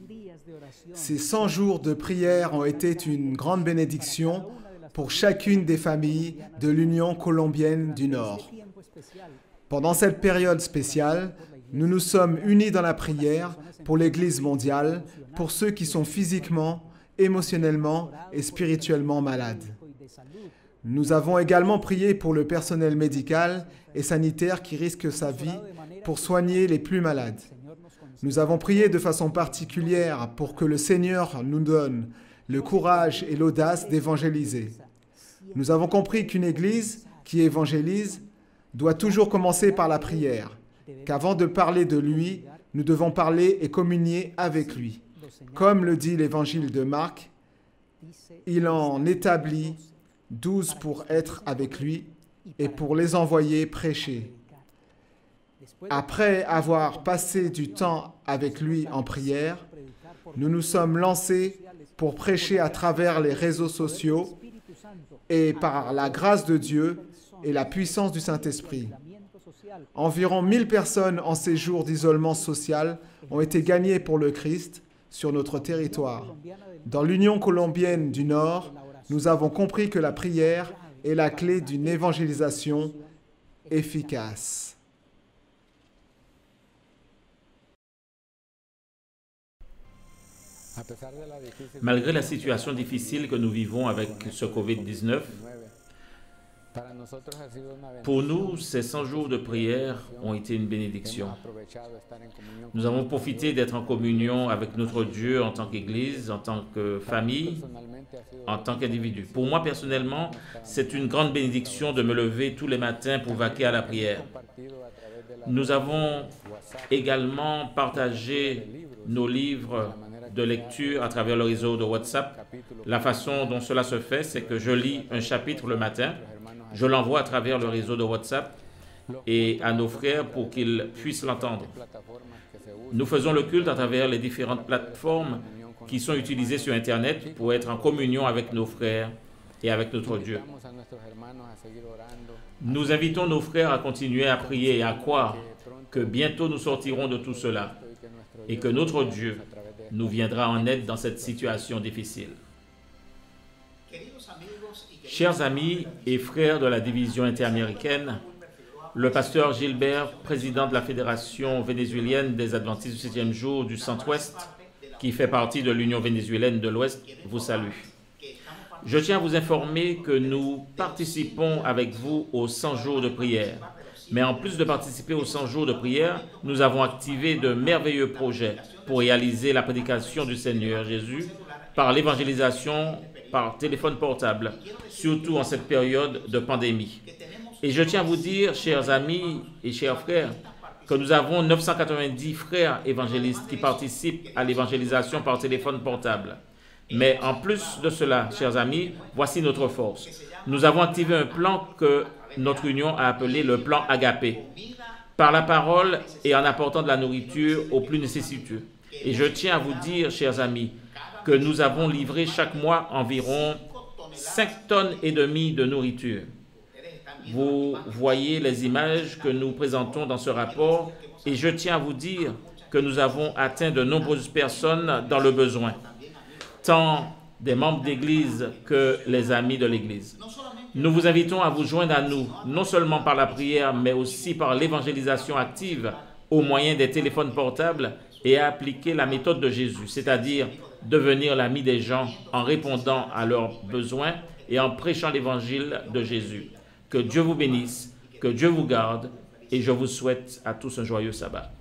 ces 100 jours de prière ont été une grande bénédiction pour chacune des familles de l'Union colombienne du Nord. Pendant cette période spéciale, nous nous sommes unis dans la prière pour l'Église mondiale, pour ceux qui sont physiquement, émotionnellement et spirituellement malades. Nous avons également prié pour le personnel médical et sanitaire qui risque sa vie pour soigner les plus malades. Nous avons prié de façon particulière pour que le Seigneur nous donne le courage et l'audace d'évangéliser. Nous avons compris qu'une Église qui évangélise doit toujours commencer par la prière, qu'avant de parler de lui, nous devons parler et communier avec lui. Comme le dit l'Évangile de Marc, il en établit 12 pour être avec lui et pour les envoyer prêcher. Après avoir passé du temps avec lui en prière, nous nous sommes lancés pour prêcher à travers les réseaux sociaux et par la grâce de Dieu et la puissance du Saint-Esprit. Environ 1000 personnes en séjour d'isolement social ont été gagnées pour le Christ sur notre territoire. Dans l'Union colombienne du Nord, nous avons compris que la prière est la clé d'une évangélisation efficace. Malgré la situation difficile que nous vivons avec ce COVID-19, pour nous, ces 100 jours de prière ont été une bénédiction. Nous avons profité d'être en communion avec notre Dieu en tant qu'Église, en tant que famille, en tant qu'individu. Pour moi, personnellement, c'est une grande bénédiction de me lever tous les matins pour vaquer à la prière. Nous avons également partagé nos livres de lecture à travers le réseau de WhatsApp. La façon dont cela se fait, c'est que je lis un chapitre le matin, je l'envoie à travers le réseau de WhatsApp et à nos frères pour qu'ils puissent l'entendre. Nous faisons le culte à travers les différentes plateformes qui sont utilisées sur Internet pour être en communion avec nos frères et avec notre Dieu. Nous invitons nos frères à continuer à prier et à croire que bientôt nous sortirons de tout cela et que notre Dieu nous viendra en aide dans cette situation difficile. Chers amis et frères de la division interaméricaine, le pasteur Gilbert, président de la Fédération vénézuélienne des Adventistes du 7e jour du Centre-Ouest, qui fait partie de l'Union vénézuélienne de l'Ouest, vous salue. Je tiens à vous informer que nous participons avec vous aux 100 jours de prière. Mais en plus de participer aux 100 jours de prière, nous avons activé de merveilleux projets pour réaliser la prédication du Seigneur Jésus par l'évangélisation par téléphone portable, surtout en cette période de pandémie. Et je tiens à vous dire, chers amis et chers frères, que nous avons 990 frères évangélistes qui participent à l'évangélisation par téléphone portable. Mais en plus de cela, chers amis, voici notre force. Nous avons activé un plan que notre union a appelé le plan Agapé, par la parole et en apportant de la nourriture aux plus nécessiteux. Et je tiens à vous dire, chers amis, que nous avons livré chaque mois environ 5 tonnes et demie de nourriture. Vous voyez les images que nous présentons dans ce rapport et je tiens à vous dire que nous avons atteint de nombreuses personnes dans le besoin, tant des membres d'Église que les amis de l'Église. Nous vous invitons à vous joindre à nous, non seulement par la prière, mais aussi par l'évangélisation active au moyen des téléphones portables et à appliquer la méthode de Jésus, c'est-à-dire devenir l'ami des gens en répondant à leurs besoins et en prêchant l'évangile de Jésus. Que Dieu vous bénisse, que Dieu vous garde et je vous souhaite à tous un joyeux sabbat.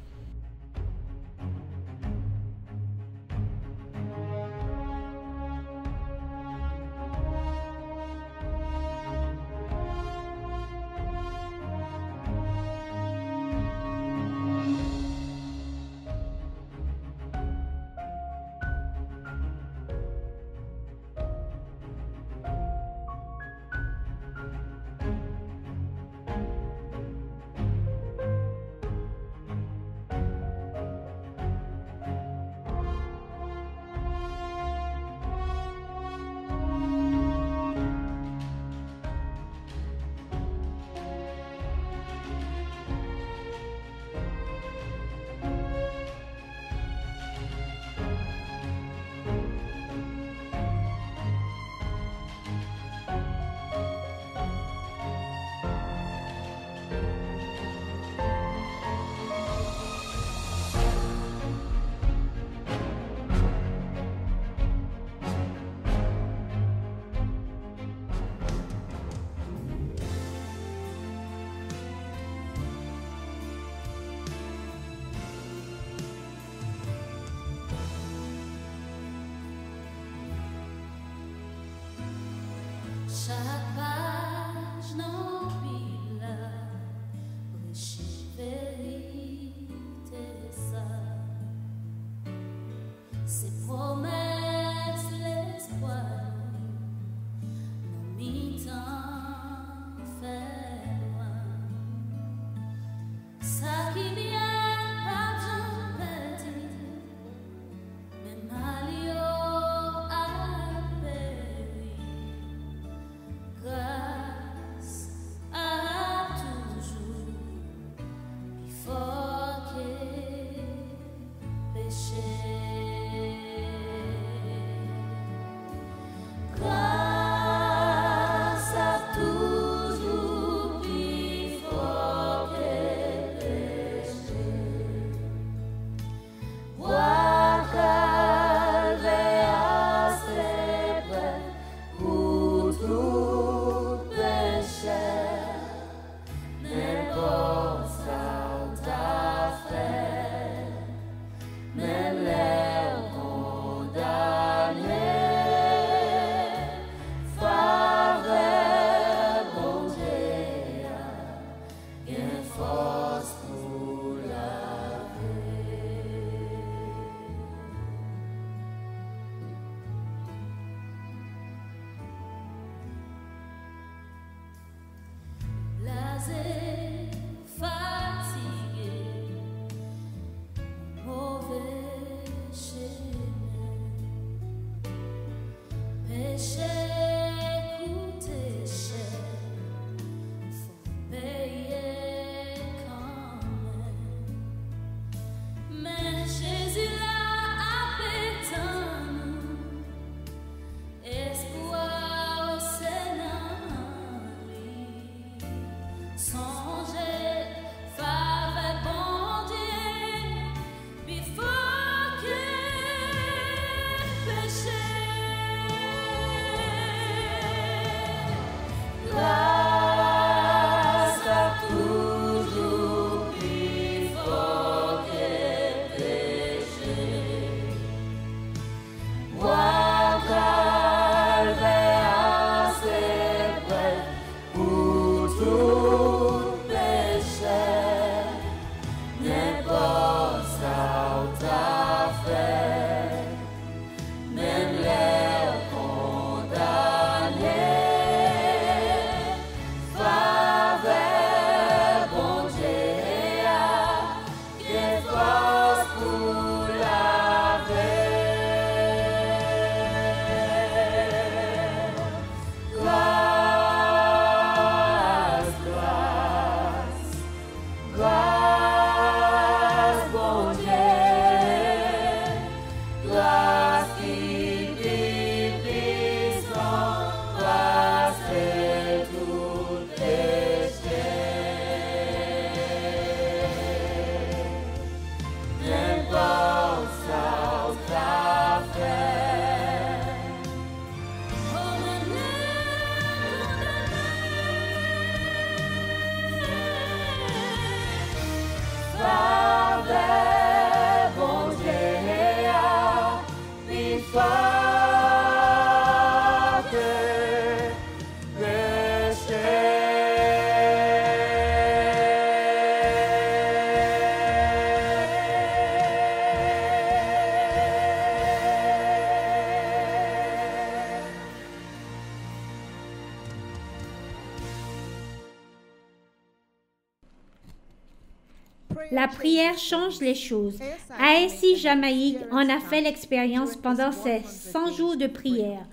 La prière change les choses. ASI Jamaïque en a fait l'expérience pendant ces 100 jours de prière.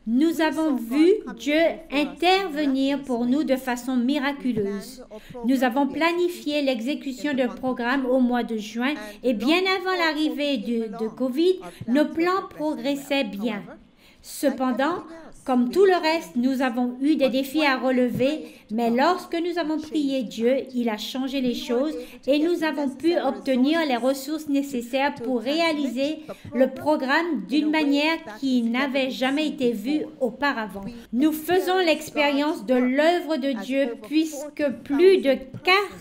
Nous avons vu Dieu intervenir pour nous de façon miraculeuse. Nous avons planifié l'exécution d'un programme au mois de juin et bien avant l'arrivée de COVID, nos plans progressaient bien. Cependant, comme tout le reste, nous avons eu des défis à relever, mais lorsque nous avons prié Dieu, il a changé les choses et nous avons pu obtenir les ressources nécessaires pour réaliser le programme d'une manière qui n'avait jamais été vue auparavant. Nous faisons l'expérience de l'œuvre de Dieu puisque plus de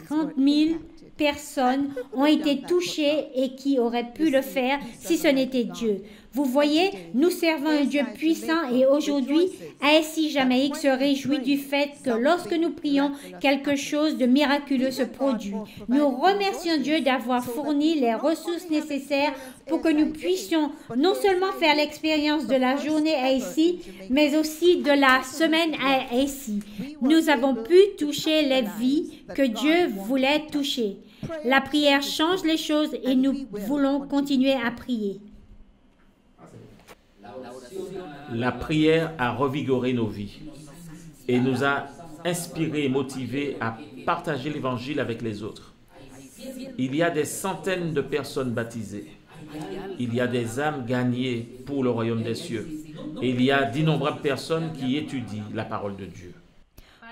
40 000 personnes ont été touchées et qui auraient pu le faire si ce n'était Dieu. Vous voyez, nous servons un Dieu puissant et aujourd'hui, ASI Jamaïque se réjouit du fait que lorsque nous prions, quelque chose de miraculeux se produit. Nous remercions Dieu d'avoir fourni les ressources nécessaires pour que nous puissions non seulement faire l'expérience de la journée ASI, mais aussi de la semaine ASI. Nous avons pu toucher les vies que Dieu voulait toucher. La prière change les choses et nous voulons continuer à prier. La prière a revigoré nos vies et nous a inspirés et motivés à partager l'Évangile avec les autres. Il y a des centaines de personnes baptisées. Il y a des âmes gagnées pour le royaume des cieux. Et il y a d'innombrables personnes qui étudient la parole de Dieu.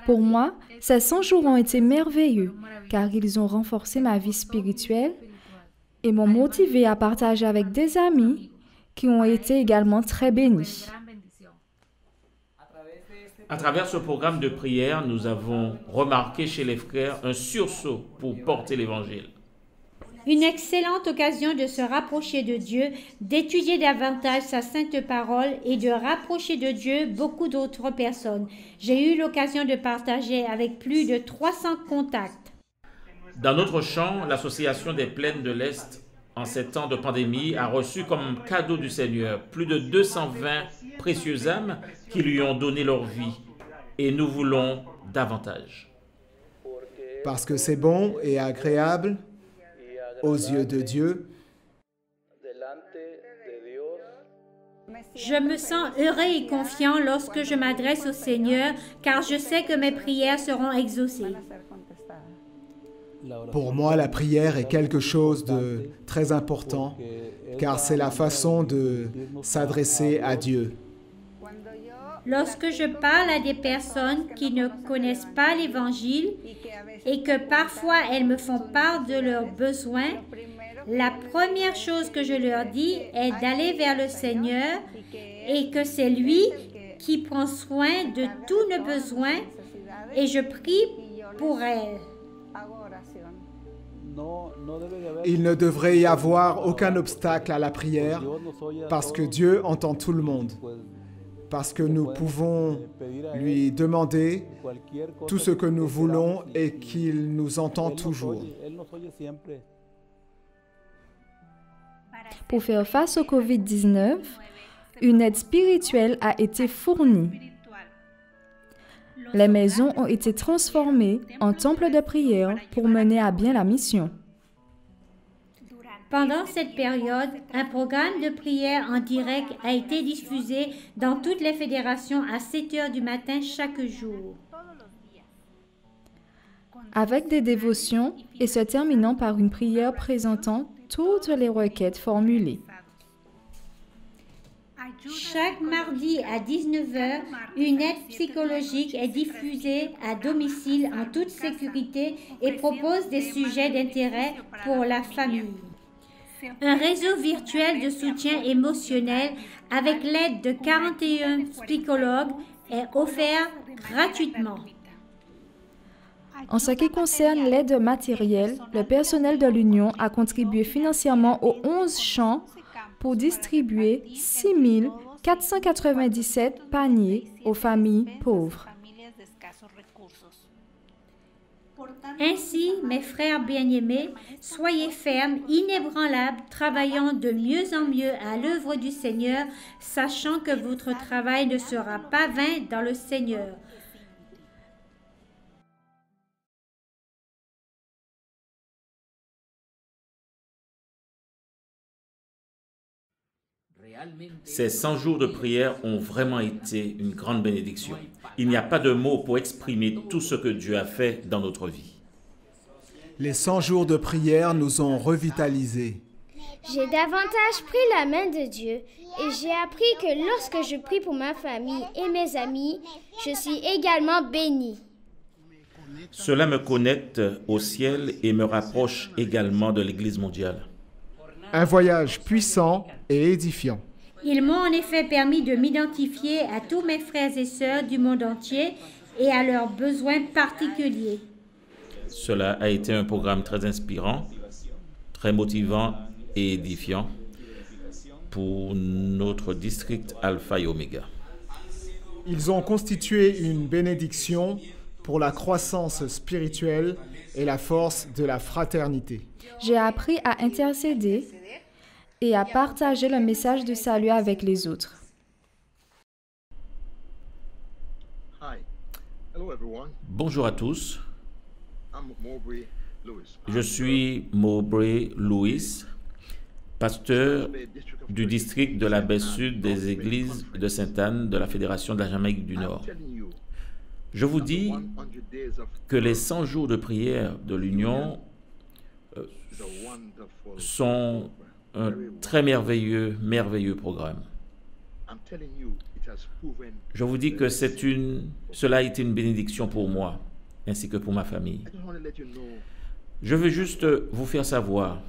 Pour moi, ces 100 jours ont été merveilleux car ils ont renforcé ma vie spirituelle et m'ont motivé à partager avec des amis qui ont été également très bénis. À travers ce programme de prière, nous avons remarqué chez les frères un sursaut pour porter l'Évangile. Une excellente occasion de se rapprocher de Dieu, d'étudier davantage sa sainte parole et de rapprocher de Dieu beaucoup d'autres personnes. J'ai eu l'occasion de partager avec plus de 300 contacts. Dans notre champ, l'Association des Plaines de l'Est, en ces temps de pandémie, a reçu comme cadeau du Seigneur plus de 220 précieuses âmes qui lui ont donné leur vie. Et nous voulons davantage. Parce que c'est bon et agréable aux yeux de Dieu. Je me sens heureux et confiant lorsque je m'adresse au Seigneur, car je sais que mes prières seront exaucées. Pour moi, la prière est quelque chose de très important, car c'est la façon de s'adresser à Dieu. Lorsque je parle à des personnes qui ne connaissent pas l'Évangile et que parfois elles me font part de leurs besoins, la première chose que je leur dis est d'aller vers le Seigneur et que c'est lui qui prend soin de tous nos besoins et je prie pour elles. Il ne devrait y avoir aucun obstacle à la prière parce que Dieu entend tout le monde. Parce que nous pouvons lui demander tout ce que nous voulons et qu'il nous entend toujours. Pour faire face au COVID-19, une aide spirituelle a été fournie. Les maisons ont été transformées en temples de prière pour mener à bien la mission. Pendant cette période, un programme de prière en direct a été diffusé dans toutes les fédérations à 7 heures du matin chaque jour. Avec des dévotions et se terminant par une prière présentant toutes les requêtes formulées. Chaque mardi à 19h, une aide psychologique est diffusée à domicile en toute sécurité et propose des sujets d'intérêt pour la famille. Un réseau virtuel de soutien émotionnel avec l'aide de 41 psychologues est offert gratuitement. En ce qui concerne l'aide matérielle, le personnel de l'Union a contribué financièrement aux 11 champs pour distribuer 6 497 paniers aux familles pauvres. Ainsi, mes frères bien-aimés, soyez fermes, inébranlables, travaillant de mieux en mieux à l'œuvre du Seigneur, sachant que votre travail ne sera pas vain dans le Seigneur. Ces 100 jours de prière ont vraiment été une grande bénédiction. Il n'y a pas de mots pour exprimer tout ce que Dieu a fait dans notre vie. Les 100 jours de prière nous ont revitalisés. J'ai davantage pris la main de Dieu et j'ai appris que lorsque je prie pour ma famille et mes amis, je suis également béni. Cela me connecte au ciel et me rapproche également de l'Église mondiale. Un voyage puissant et édifiant. Ils m'ont en effet permis de m'identifier à tous mes frères et sœurs du monde entier et à leurs besoins particuliers. Cela a été un programme très inspirant, très motivant et édifiant pour notre district Alpha et Oméga. Ils ont constitué une bénédiction pour la croissance spirituelle et la force de la fraternité. J'ai appris à intercéder et à partager le message du salut avec les autres. Bonjour à tous. Je suis Mowbray Lewis, pasteur du district de la baie sud des églises de Sainte-Anne de la Fédération de la Jamaïque du Nord. Je vous dis que les 100 jours de prière de l'Union sont un très merveilleux programme. Je vous dis que cela a été une bénédiction pour moi, ainsi que pour ma famille. Je veux juste vous faire savoir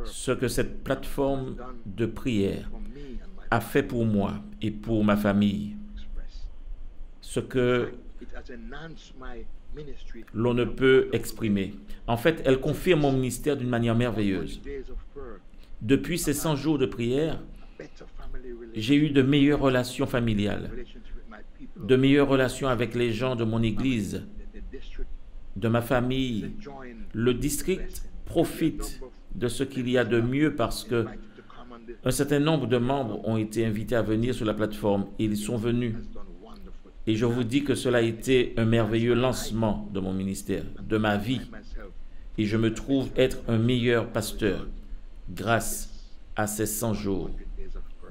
ce que cette plateforme de prière a fait pour moi et pour ma famille, ce que l'on ne peut exprimer. En fait, elle confirme mon ministère d'une manière merveilleuse. Depuis ces 100 jours de prière, j'ai eu de meilleures relations familiales, de meilleures relations avec les gens de mon église, de ma famille. Le district profite de ce qu'il y a de mieux parce que un certain nombre de membres ont été invités à venir sur la plateforme et ils sont venus. Et je vous dis que cela a été un merveilleux lancement de mon ministère, de ma vie. Et je me trouve être un meilleur pasteur grâce à ces 100 jours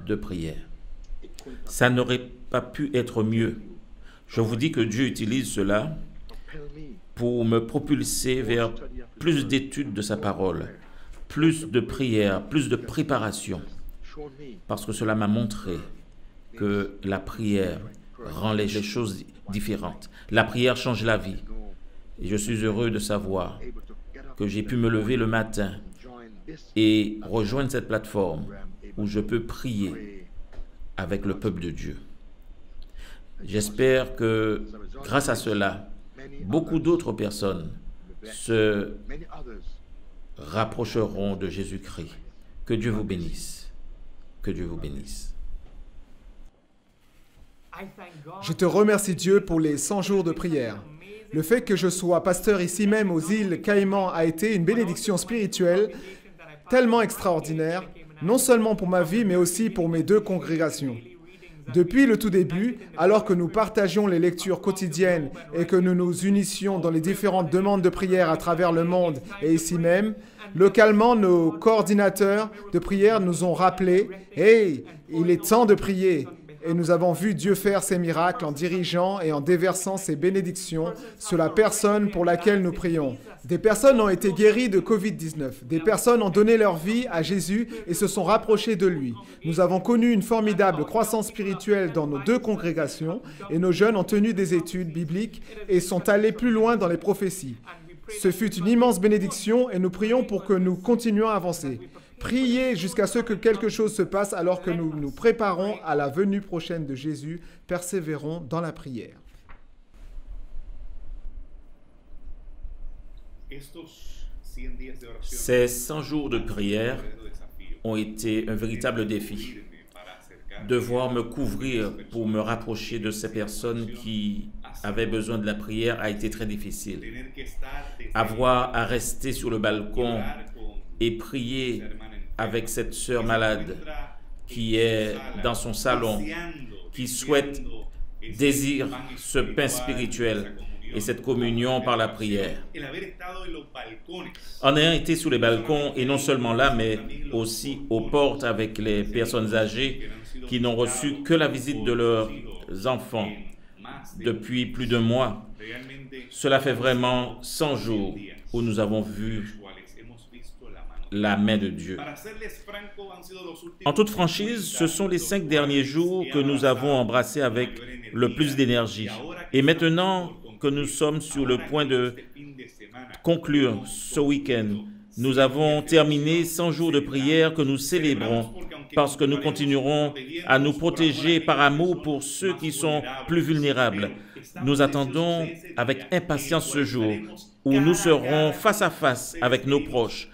de prière. Ça n'aurait pas pu être mieux. Je vous dis que Dieu utilise cela pour me propulser vers plus d'études de sa parole, plus de prières, plus de préparation, parce que cela m'a montré que la prière rend les choses différentes. La prière change la vie. Et je suis heureux de savoir que j'ai pu me lever le matin et rejoindre cette plateforme où je peux prier avec le peuple de Dieu. J'espère que grâce à cela, beaucoup d'autres personnes se rapprocheront de Jésus-Christ. Que Dieu vous bénisse. Que Dieu vous bénisse. Je te remercie Dieu pour les 100 jours de prière. Le fait que je sois pasteur ici même aux îles Caïmans a été une bénédiction spirituelle tellement extraordinaire, non seulement pour ma vie, mais aussi pour mes 2 congrégations. Depuis le tout début, alors que nous partagions les lectures quotidiennes et que nous nous unissions dans les différentes demandes de prière à travers le monde et ici même, localement, nos coordinateurs de prière nous ont rappelé « Hey, il est temps de prier !» Et nous avons vu Dieu faire ses miracles en dirigeant et en déversant ses bénédictions sur la personne pour laquelle nous prions. Des personnes ont été guéries de Covid-19. Des personnes ont donné leur vie à Jésus et se sont rapprochées de lui. Nous avons connu une formidable croissance spirituelle dans nos 2 congrégations et nos jeunes ont tenu des études bibliques et sont allés plus loin dans les prophéties. Ce fut une immense bénédiction et nous prions pour que nous continuions à avancer. Priez jusqu'à ce que quelque chose se passe alors que nous nous préparons à la venue prochaine de Jésus. Persévérons dans la prière. Ces 100 jours de prière ont été un véritable défi. Devoir me couvrir pour me rapprocher de ces personnes qui avaient besoin de la prière a été très difficile. Avoir à rester sur le balcon et prier avec cette sœur malade qui est dans son salon, qui désire ce pain spirituel et cette communion par la prière. En ayant été sur les balcons, et non seulement là, mais aussi aux portes avec les personnes âgées qui n'ont reçu que la visite de leurs enfants depuis plus d'1 mois, cela fait vraiment 100 jours où nous avons vu la main de Dieu. En toute franchise, ce sont les 5 derniers jours que nous avons embrassés avec le plus d'énergie. Et maintenant que nous sommes sur le point de conclure ce week-end, nous avons terminé 100 jours de prière que nous célébrons parce que nous continuerons à nous protéger par amour pour ceux qui sont plus vulnérables. Nous attendons avec impatience ce jour où nous serons face à face avec nos proches.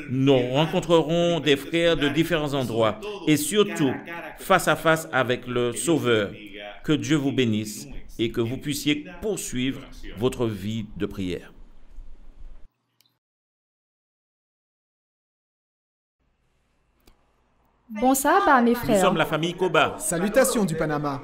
Nous rencontrerons des frères de différents endroits et surtout face à face avec le Sauveur. Que Dieu vous bénisse et que vous puissiez poursuivre votre vie de prière. Bon sabbat, mes frères. Nous sommes la famille Koba. Salutations du Panama.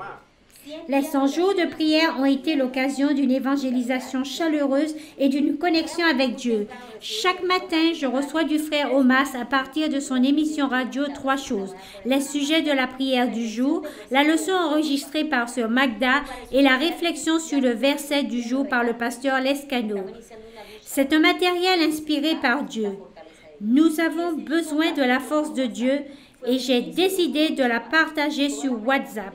Les 100 jours de prière ont été l'occasion d'une évangélisation chaleureuse et d'une connexion avec Dieu. Chaque matin, je reçois du frère Omas à partir de son émission radio 3 choses. Les sujets de la prière du jour, la leçon enregistrée par sœur Magda et la réflexion sur le verset du jour par le pasteur Lescano. C'est un matériel inspiré par Dieu. Nous avons besoin de la force de Dieu et j'ai décidé de la partager sur WhatsApp.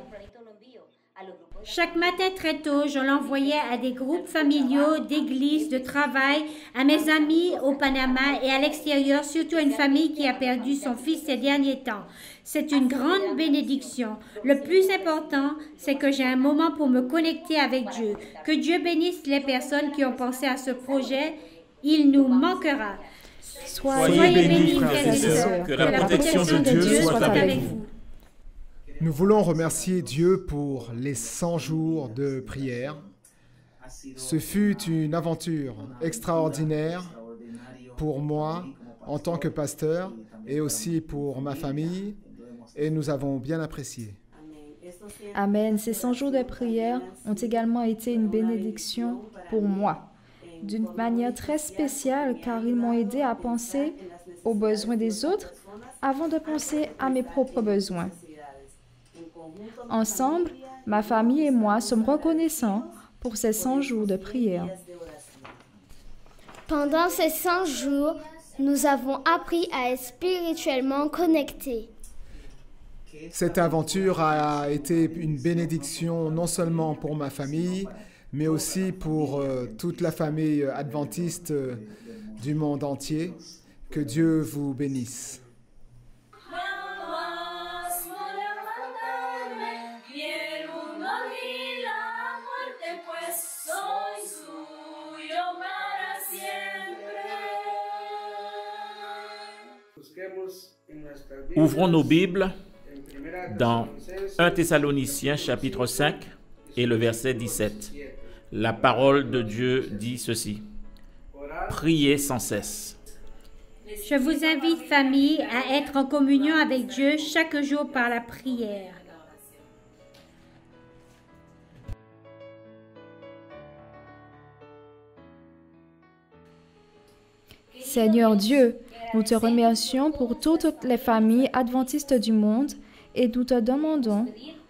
Chaque matin très tôt, je l'envoyais à des groupes familiaux, d'églises, de travail, à mes amis au Panama et à l'extérieur, surtout à une famille qui a perdu son fils ces derniers temps. C'est une grande bénédiction. Le plus important, c'est que j'ai un moment pour me connecter avec Dieu. Que Dieu bénisse les personnes qui ont pensé à ce projet. Il nous manquera. Soyez bénis, frères et sœurs. Que la protection de Dieu soit avec vous. Nous voulons remercier Dieu pour les 100 jours de prière. Ce fut une aventure extraordinaire pour moi en tant que pasteur et aussi pour ma famille et nous avons bien apprécié. Amen. Ces 100 jours de prière ont également été une bénédiction pour moi, d'une manière très spéciale car ils m'ont aidé à penser aux besoins des autres avant de penser à mes propres besoins. Ensemble, ma famille et moi sommes reconnaissants pour ces 100 jours de prière. Pendant ces 100 jours, nous avons appris à être spirituellement connectés. Cette aventure a été une bénédiction non seulement pour ma famille, mais aussi pour toute la famille adventiste du monde entier. Que Dieu vous bénisse. Ouvrons nos Bibles dans 1 Thessaloniciens chapitre 5 et le verset 17. La parole de Dieu dit ceci. Priez sans cesse. Je vous invite, famille, à être en communion avec Dieu chaque jour par la prière. Seigneur Dieu, nous te remercions pour toutes les familles adventistes du monde et nous te demandons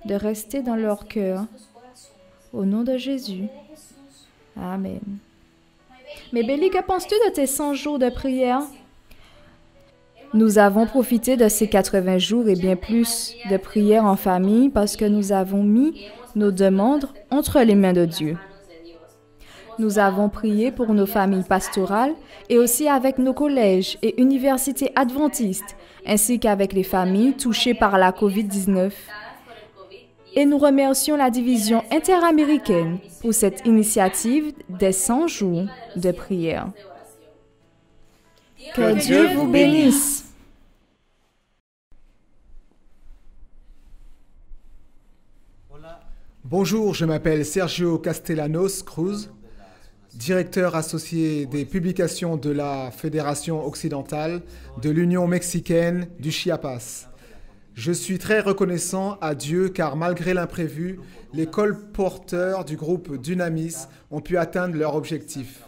de rester dans leur cœur. Au nom de Jésus. Amen. Mais Béli, que penses-tu de tes 100 jours de prière? Nous avons profité de ces 80 jours et bien plus de prière en famille parce que nous avons mis nos demandes entre les mains de Dieu. Nous avons prié pour nos familles pastorales et aussi avec nos collèges et universités adventistes, ainsi qu'avec les familles touchées par la COVID-19. Et nous remercions la division interaméricaine pour cette initiative des 100 jours de prière. Que Dieu vous bénisse. Bonjour, je m'appelle Sergio Castellanos Cruz, directeur associé des publications de la Fédération occidentale de l'Union mexicaine du Chiapas. Je suis très reconnaissant à Dieu car malgré l'imprévu, les colporteurs du groupe Dunamis ont pu atteindre leur objectif.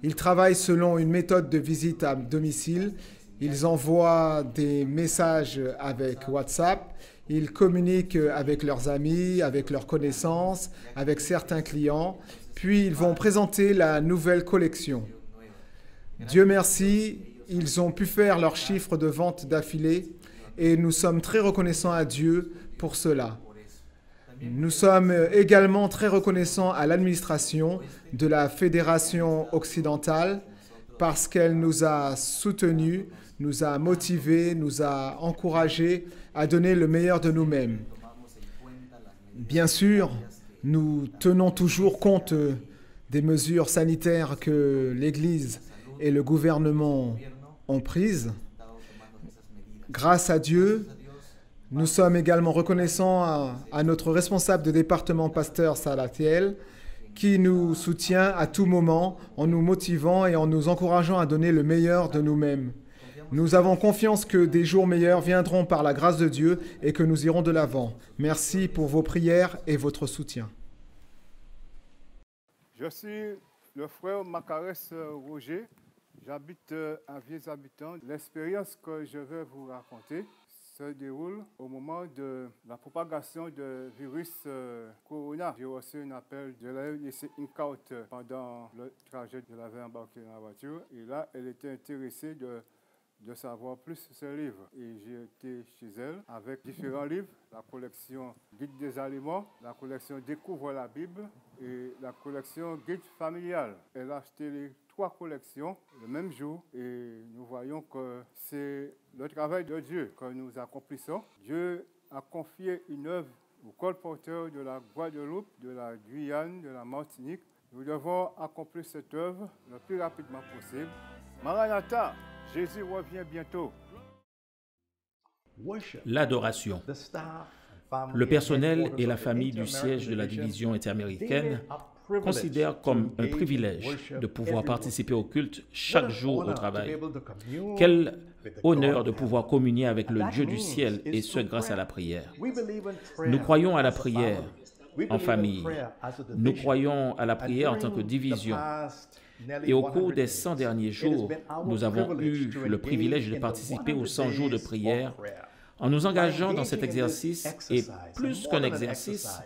Ils travaillent selon une méthode de visite à domicile. Ils envoient des messages avec WhatsApp. Ils communiquent avec leurs amis, avec leurs connaissances, avec certains clients. Puis ils vont présenter la nouvelle collection. Dieu merci, ils ont pu faire leur chiffre de vente d'affilée et nous sommes très reconnaissants à Dieu pour cela. Nous sommes également très reconnaissants à l'administration de la Fédération occidentale parce qu'elle nous a soutenus, nous a motivés, nous a encouragés à donner le meilleur de nous-mêmes. Bien sûr, nous tenons toujours compte des mesures sanitaires que l'Église et le gouvernement ont prises. Grâce à Dieu, nous sommes également reconnaissants à notre responsable de département, pasteur Salatiel, qui nous soutient à tout moment en nous motivant et en nous encourageant à donner le meilleur de nous-mêmes. Nous avons confiance que des jours meilleurs viendront par la grâce de Dieu et que nous irons de l'avant. Merci pour vos prières et votre soutien. Je suis le frère Macarès Roger. J'habite à Vieux-Habitant. L'expérience que je vais vous raconter se déroule au moment de la propagation du virus Corona. J'ai reçu un appel, je l'ai laissé une carte pendant le trajet, je l'avais embarqué dans la voiture. Et là, elle était intéressée de savoir plus sur ce livre. Et j'ai été chez elle avec différents livres, la collection Guide des aliments, la collection Découvre la Bible et la collection Guide familial. Elle a acheté les 3 collections le même jour et nous voyons que c'est le travail de Dieu que nous accomplissons. Dieu a confié une œuvre aux colporteurs de la Guadeloupe, de la Guyane, de la Martinique. Nous devons accomplir cette œuvre le plus rapidement possible. Maranatha, Jésus revient bientôt. L'adoration. Le personnel et la famille du siège de la division interaméricaine considèrent comme un privilège de pouvoir participer au culte chaque jour au travail. Quel honneur de pouvoir communier avec le Dieu du ciel et ce grâce à la prière. Nous croyons à la prière en famille. Nous croyons à la prière en tant que division. Et au cours des 100 derniers jours, nous avons eu le privilège de participer aux 100 jours de prière en nous engageant dans cet exercice et plus qu'un exercice,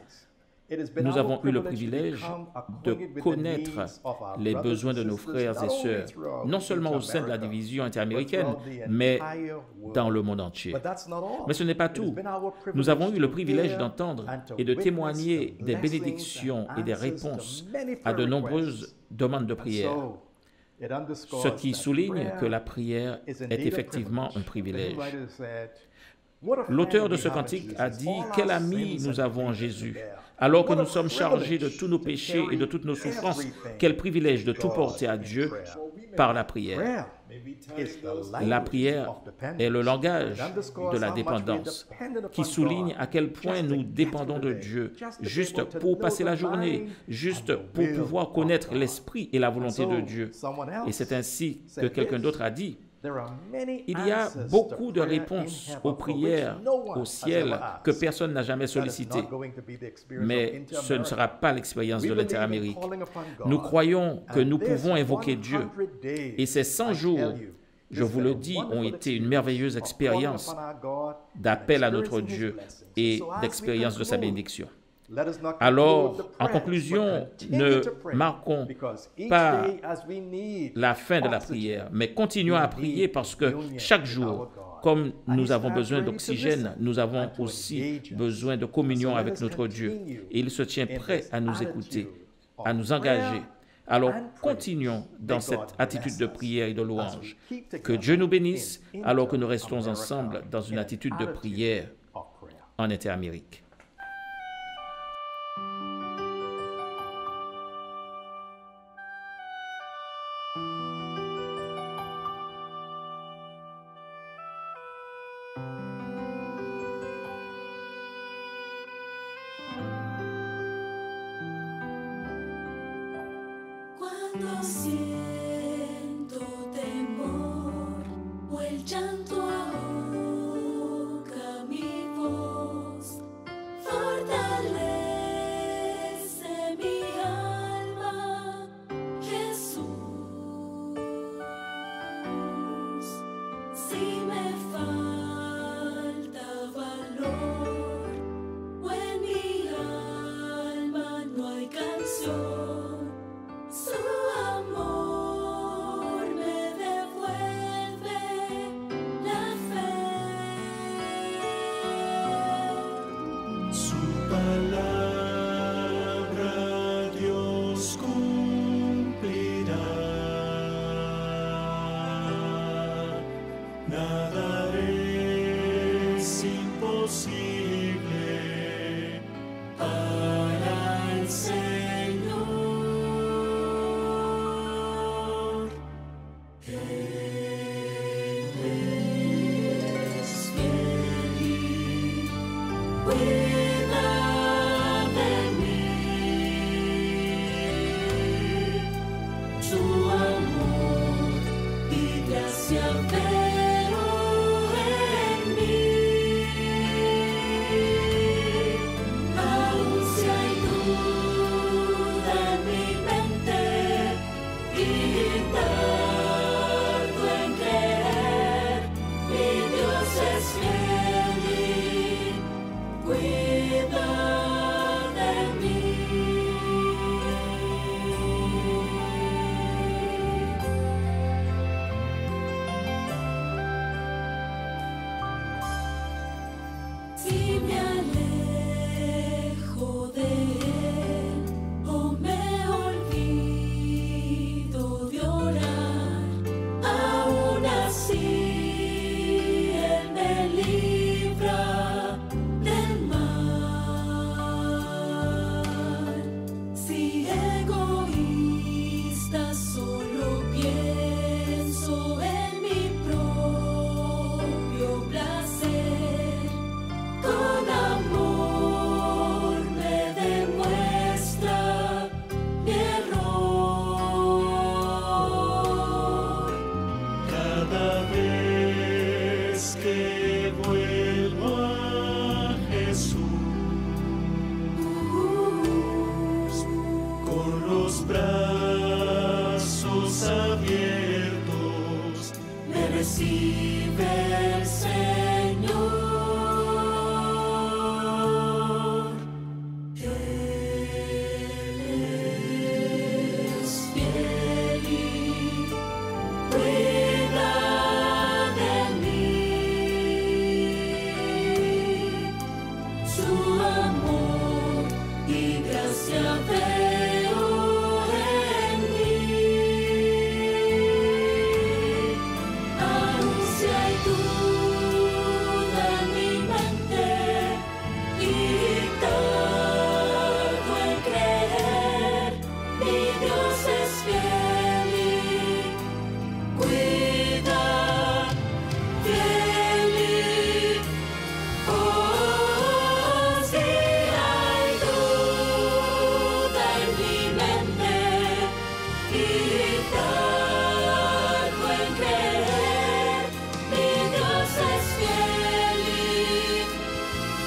nous avons eu le privilège de connaître les besoins de nos frères et sœurs, non seulement au sein de la division interaméricaine, mais dans le monde entier. Mais ce n'est pas tout. Nous avons eu le privilège d'entendre et de témoigner des bénédictions et des réponses à de nombreuses demandes de prière, ce qui souligne que la prière est effectivement un privilège. L'auteur de ce cantique a dit « Quel ami nous avons en Jésus !» Alors que nous sommes chargés de tous nos péchés et de toutes nos souffrances, quel privilège de tout porter à Dieu par la prière. La prière est le langage de la dépendance qui souligne à quel point nous dépendons de Dieu, juste pour passer la journée, juste pour pouvoir connaître l'esprit et la volonté de Dieu. Et c'est ainsi que quelqu'un d'autre a dit, il y a beaucoup de réponses aux prières au ciel que personne n'a jamais sollicitées. Mais ce ne sera pas l'expérience de l'Interamérique. Nous croyons que nous pouvons invoquer Dieu. Et ces 100 jours, je vous le dis, ont été une merveilleuse expérience d'appel à notre Dieu et d'expérience de sa bénédiction. Alors, en conclusion, ne marquons pas la fin de la prière, mais continuons à prier parce que chaque jour, comme nous avons besoin d'oxygène, nous avons aussi besoin de communion avec notre Dieu. Et il se tient prêt à nous écouter, à nous engager. Alors, continuons dans cette attitude de prière et de louange. Que Dieu nous bénisse alors que nous restons ensemble dans une attitude de prière en Interamérique. Cuando siento temor o el llanto ahoga mi voz, fortalece mi alma, Jesús. Si me falta valor o en mi alma no hay canción, su amor me devuelve la fe. Su palabra Dios cumplirá. Nada es imposible para el Señor. Él es fiel y cuida de mí. Su amor y gracia veo en mí. Aun si hay duda en mi mente y tardo en creer, mi Dios es fiel y cuida de mí. Si me alejo de Él o me olvido de orar, aún así Él me libra del mal. Si egoísta solo pienso en mi propio placer, con amor me demuestra mi error. Cada vez que vuelvo a Jesús, con los brazos abiertos, me recibe el Señor. Él es fiel y cuida de mí. Su amor y gracia veo en mí. Aun si hay duda en mi mente y tardo en creer, mi Dios es fiel y cuida, fiel y si hay duda en mi mente y tardo en creer, mi Dios es fiel y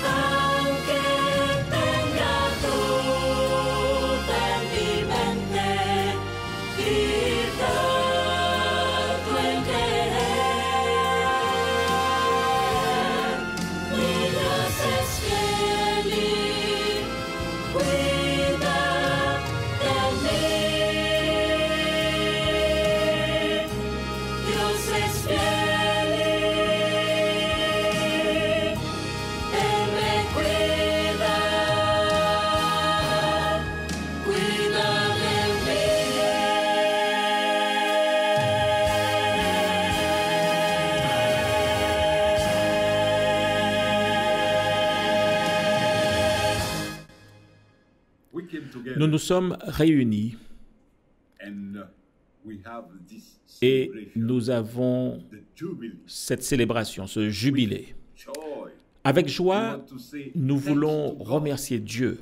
aunque tenga duda en mi mente y tardo en creer, mi Dios es fiel y cuida de mí. Dios es fiel y Él me cuida, cuida de mí. Nous nous sommes réunis et nous avons cette célébration, ce jubilé. Avec joie, nous voulons remercier Dieu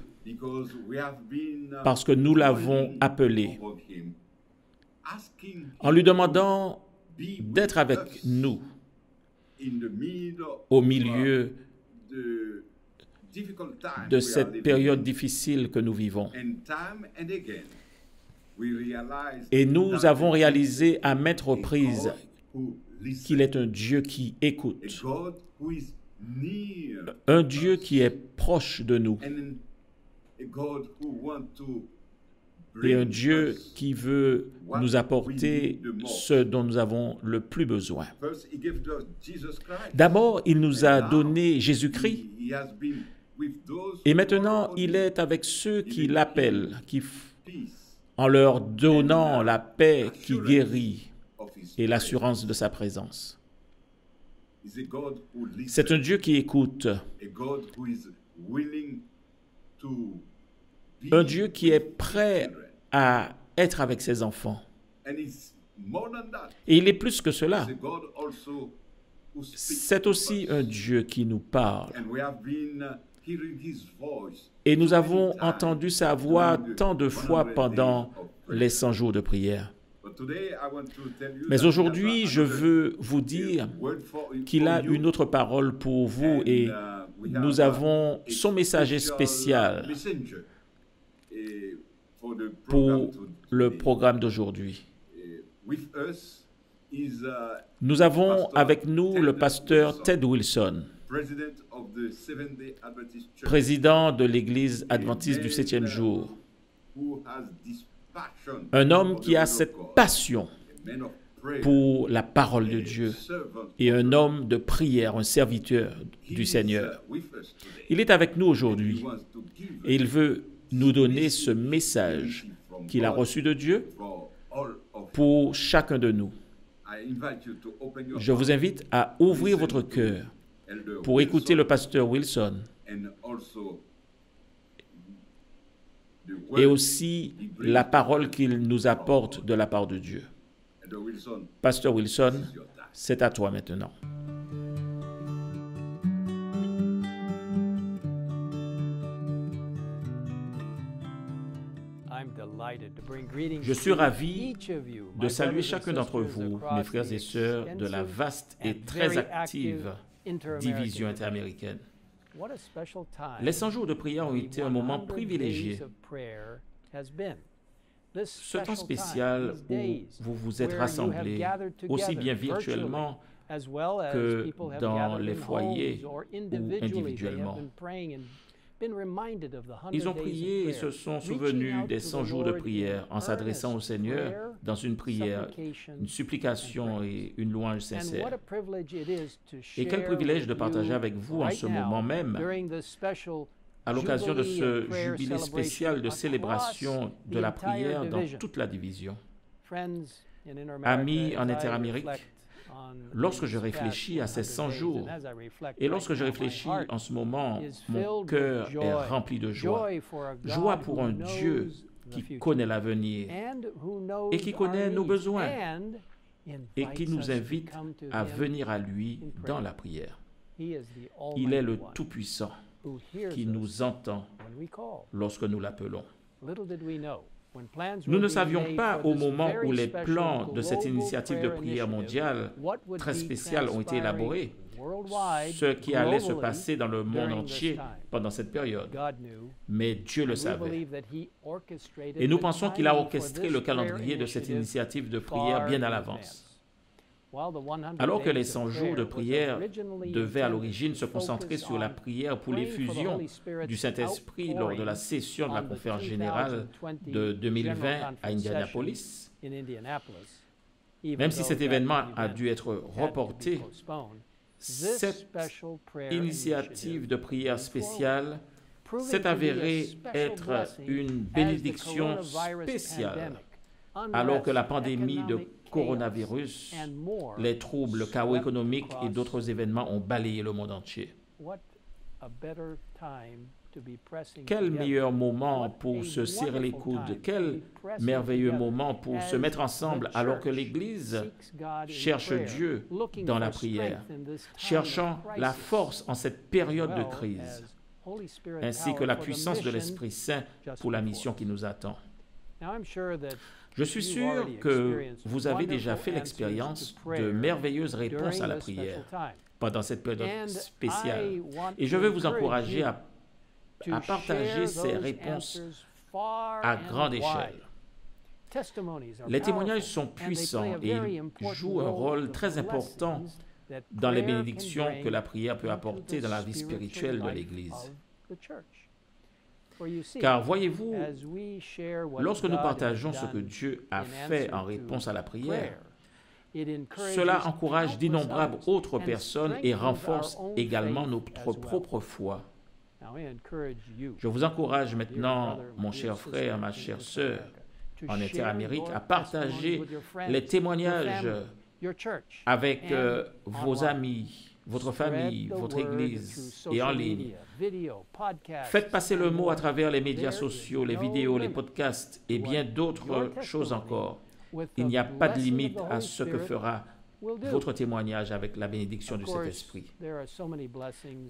parce que nous l'avons appelé en lui demandant d'être avec nous au milieu de cette période difficile que nous vivons. Et nous avons réalisé à maintes reprises qu'il est un Dieu qui écoute, un Dieu qui est proche de nous, et un Dieu qui veut nous apporter ce dont nous avons le plus besoin. D'abord, il nous a donné Jésus-Christ, et maintenant, il est avec ceux qui l'appellent, en leur donnant la paix qui guérit et l'assurance de sa présence. C'est un Dieu qui écoute, un Dieu qui est prêt à être avec ses enfants. Et il est plus que cela. C'est aussi un Dieu qui nous parle. Et nous avons entendu sa voix tant de fois pendant les 100 jours de prière. Mais aujourd'hui, je veux vous dire qu'il a une autre parole pour vous et nous avons son messager spécial pour le programme d'aujourd'hui. Nous avons avec nous le pasteur Ted Wilson, président de l'Église adventiste du 7e jour. Un homme qui a cette passion pour la parole de Dieu et un homme de prière, un serviteur du Seigneur. Il est avec nous aujourd'hui et il veut nous donner ce message qu'il a reçu de Dieu pour chacun de nous. Je vous invite à ouvrir votre cœur pour écouter le pasteur Wilson et aussi la parole qu'il nous apporte de la part de Dieu. Pasteur Wilson, c'est à toi maintenant. Je suis ravi de saluer chacun d'entre vous, mes frères et sœurs, de la vaste et très active division interaméricaine. Les 100 jours de prière ont été un moment privilégié. Ce temps spécial où vous vous êtes rassemblés, aussi bien virtuellement que dans les foyers ou individuellement. Ils ont prié et se sont souvenus des 100 jours de prière en s'adressant au Seigneur dans une prière, une supplication et une louange sincère. Et quel privilège de partager avec vous en ce moment même, à l'occasion de ce jubilé spécial de célébration de la prière dans toute la division. Amis en Interamérique, lorsque je réfléchis à ces 100 jours, et lorsque je réfléchis en ce moment, mon cœur est rempli de joie. Joie pour un Dieu qui connaît l'avenir et qui connaît nos besoins et qui nous invite à venir à lui dans la prière. Il est le Tout-Puissant qui nous entend lorsque nous l'appelons. Nous ne savions pas au moment où les plans de cette initiative de prière mondiale très spéciale ont été élaborés, ce qui allait se passer dans le monde entier pendant cette période. Mais Dieu le savait. Et nous pensons qu'il a orchestré le calendrier de cette initiative de prière bien à l'avance. Alors que les 100 jours de prière devaient à l'origine se concentrer sur la prière pour l'effusion du Saint-Esprit lors de la session de la conférence générale de 2020 à Indianapolis, même si cet événement a dû être reporté, cette initiative de prière spéciale s'est avérée être une bénédiction spéciale alors que la pandémie de coronavirus, les troubles, le chaos économique et d'autres événements ont balayé le monde entier. Quel meilleur moment pour se serrer les coudes, quel merveilleux moment pour se mettre ensemble alors que l'Église cherche Dieu dans la prière, cherchant la force en cette période de crise, ainsi que la puissance de l'Esprit Saint pour la mission qui nous attend. Je suis sûr que vous avez déjà fait l'expérience de merveilleuses réponses à la prière pendant cette période spéciale. Et je veux vous encourager à partager ces réponses à grande échelle. Les témoignages sont puissants et ils jouent un rôle très important dans les bénédictions que la prière peut apporter dans la vie spirituelle de l'Église. Car voyez-vous, lorsque nous partageons ce que Dieu a fait en réponse à la prière, cela encourage d'innombrables autres personnes et renforce également notre propre foi. Je vous encourage maintenant, mon cher frère, ma chère sœur, en Inter-Amérique, à partager les témoignages avec vos amis, votre famille, votre Église et en ligne. Faites passer le mot à travers les médias sociaux, les vidéos, les podcasts et bien d'autres choses encore. Il n'y a pas de limite à ce que fera votre témoignage avec la bénédiction du Saint-Esprit.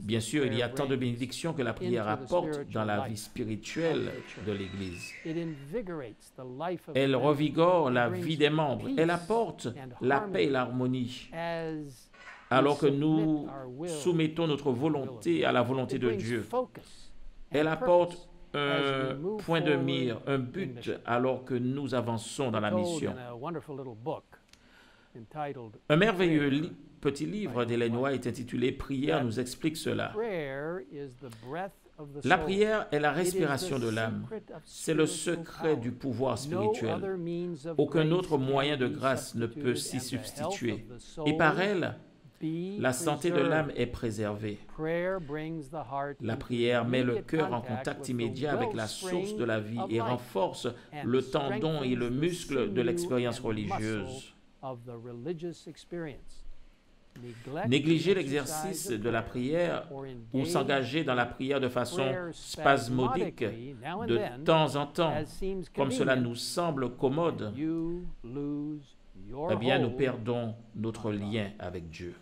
Bien sûr, il y a tant de bénédictions que la prière apporte dans la vie spirituelle de l'Église. Elle revigore la vie des membres. Elle apporte la paix et l'harmonie. Alors que nous soumettons notre volonté à la volonté de Dieu. Elle apporte un point de mire, un but, alors que nous avançons dans la mission. Un merveilleux petit livre d'Ellen White intitulé « Prière » nous explique cela. La prière est la respiration de l'âme. C'est le secret du pouvoir spirituel. Aucun autre moyen de grâce ne peut s'y substituer. Et par elle, la santé de l'âme est préservée. La prière met le cœur en contact immédiat avec la source de la vie et renforce le tendon et le muscle de l'expérience religieuse. Négliger l'exercice de la prière ou s'engager dans la prière de façon spasmodique de temps en temps, comme cela nous semble commode, eh bien nous perdons notre lien avec Dieu.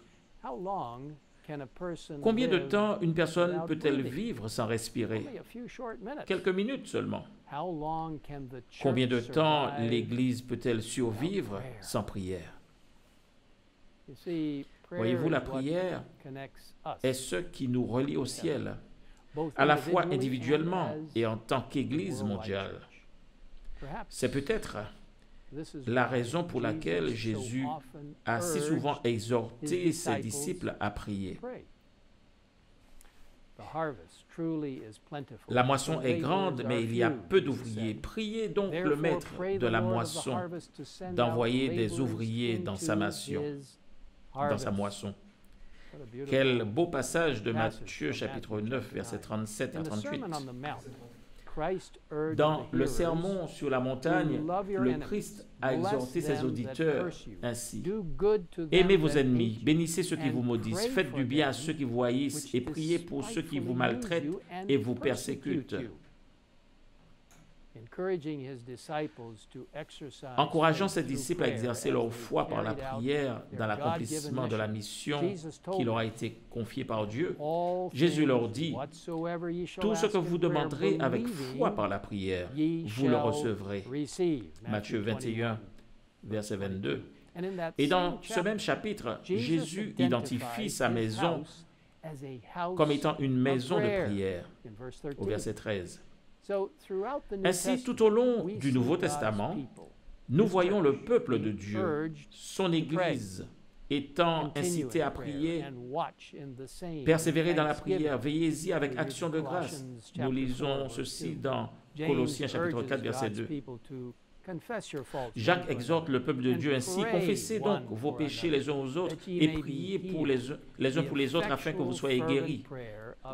Combien de temps une personne peut-elle vivre sans respirer? Quelques minutes seulement. Combien de temps l'Église peut-elle survivre sans prière? Voyez-vous, la prière est ce qui nous relie au ciel, à la fois individuellement et en tant qu'Église mondiale. C'est peut-être la raison pour laquelle Jésus a si souvent exhorté ses disciples à prier. La moisson est grande, mais il y a peu d'ouvriers. Priez donc le maître de la moisson d'envoyer des ouvriers dans sa moisson. Quel beau passage de Matthieu chapitre 9, versets 37 à 38. Dans le sermon sur la montagne, le Christ a exhorté ses auditeurs ainsi. Aimez vos ennemis, bénissez ceux qui vous maudissent, faites du bien à ceux qui vous haïssent et priez pour ceux qui vous maltraitent et vous persécutent. Encourageant ses disciples à exercer leur foi par la prière dans l'accomplissement de la mission qui leur a été confiée par Dieu, Jésus leur dit, « Tout ce que vous demanderez avec foi par la prière, vous le recevrez. » Matthieu 21, verset 22. Et dans ce même chapitre, Jésus identifie sa maison comme étant une maison de prière, au verset 13. Ainsi, tout au long du Nouveau Testament, nous voyons le peuple de Dieu, son Église, étant incité à prier, persévérer dans la prière, veillez-y avec action de grâce. Nous lisons ceci dans Colossiens chapitre 4, verset 2. Jacques exhorte le peuple de Dieu ainsi, confessez donc vos péchés les uns aux autres et priez pour les uns pour les autres afin que vous soyez guéris.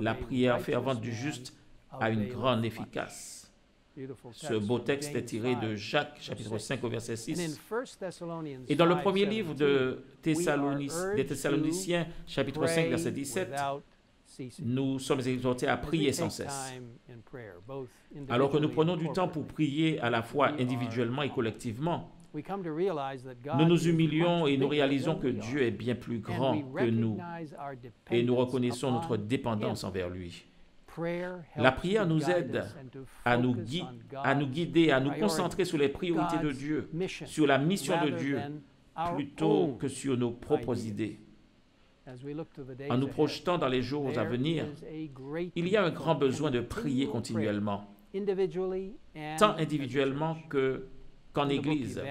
La prière fervente du juste a une grande efficace. Ce beau texte est tiré de Jacques, chapitre 5, au verset 6. Et dans le premier livre des Thessaloniciens, chapitre 5, verset 17, nous sommes exhortés à prier sans cesse. Alors que nous prenons du temps pour prier à la fois individuellement et collectivement, nous nous humilions et nous réalisons que Dieu est bien plus grand que nous et nous reconnaissons notre dépendance envers lui. La prière nous aide à nous guider, à nous concentrer sur les priorités de Dieu, sur la mission de Dieu, plutôt que sur nos propres idées. En nous projetant dans les jours à venir, il y a un grand besoin de prier continuellement, tant individuellement qu'en Église.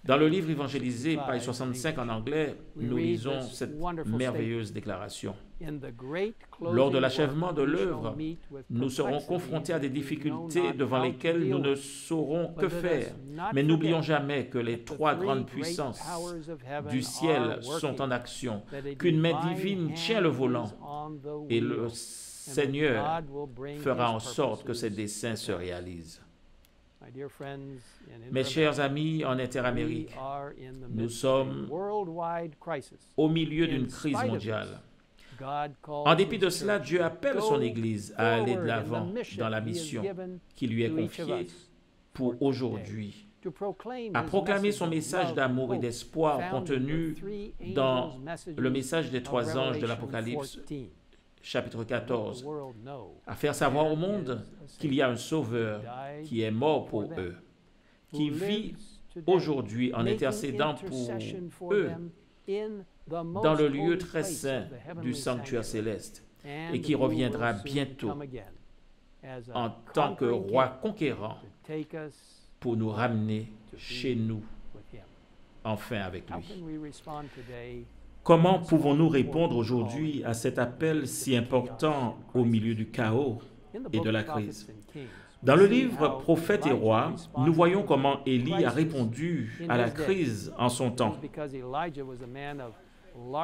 Dans le livre Évangélisé, page 65 en anglais, nous lisons cette merveilleuse déclaration. Lors de l'achèvement de l'œuvre, nous serons confrontés à des difficultés devant lesquelles nous ne saurons que faire. Mais n'oublions jamais que les trois grandes puissances du ciel sont en action, qu'une main divine tient le volant et le Seigneur fera en sorte que ces desseins se réalisent. Mes chers amis en Interamérique, nous sommes au milieu d'une crise mondiale. En dépit de cela, Dieu appelle son Église à aller de l'avant dans la mission qui lui est confiée pour aujourd'hui, à proclamer son message d'amour et d'espoir contenu dans le message des trois anges de l'Apocalypse, chapitre 14, à faire savoir au monde qu'il y a un Sauveur qui est mort pour eux, qui vit aujourd'hui en intercédant pour eux dans le lieu très saint du sanctuaire céleste et qui reviendra bientôt en tant que roi conquérant pour nous ramener chez nous, enfin avec lui. Comment pouvons-nous répondre aujourd'hui à cet appel si important au milieu du chaos et de la crise? Dans le livre Prophètes et Rois, nous voyons comment Élie a répondu à la crise en son temps.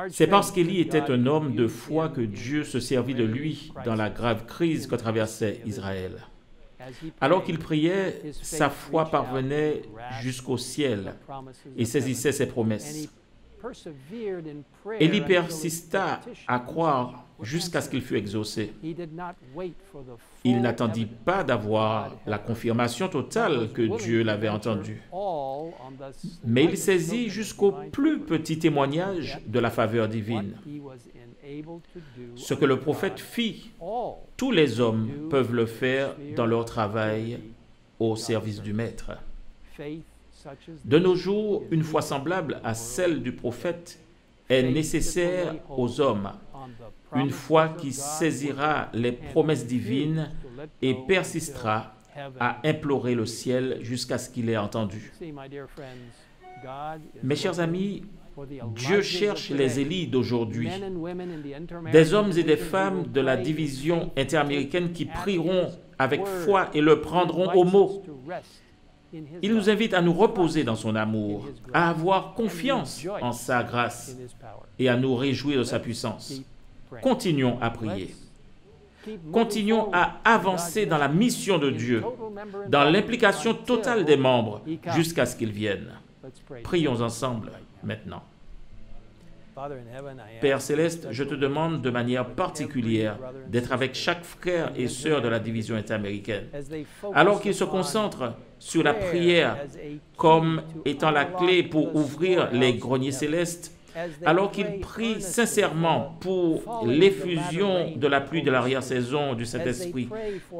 C'est parce qu'Élie était un homme de foi que Dieu se servit de lui dans la grave crise que traversait Israël. Alors qu'il priait, sa foi parvenait jusqu'au ciel et saisissait ses promesses. Élie persista à croire jusqu'à ce qu'il fût exaucé. Il n'attendit pas d'avoir la confirmation totale que Dieu l'avait entendu, mais il saisit jusqu'au plus petit témoignage de la faveur divine. Ce que le prophète fit, tous les hommes peuvent le faire dans leur travail au service du Maître. De nos jours, une foi semblable à celle du prophète est nécessaire aux hommes. Une foi qui saisira les promesses divines et persistera à implorer le ciel jusqu'à ce qu'il ait entendu. Mes chers amis, Dieu cherche les Élis d'aujourd'hui, des hommes et des femmes de la division interaméricaine qui prieront avec foi et le prendront au mot. Il nous invite à nous reposer dans son amour, à avoir confiance en sa grâce et à nous réjouir de sa puissance. Continuons à prier. Continuons à avancer dans la mission de Dieu, dans l'implication totale des membres, jusqu'à ce qu'ils viennent. Prions ensemble maintenant. Père Céleste, je te demande de manière particulière d'être avec chaque frère et sœur de la division interaméricaine, alors qu'ils se concentrent sur la prière comme étant la clé pour ouvrir les greniers célestes, alors qu'ils prient sincèrement pour l'effusion de la pluie de l'arrière-saison du Saint-Esprit,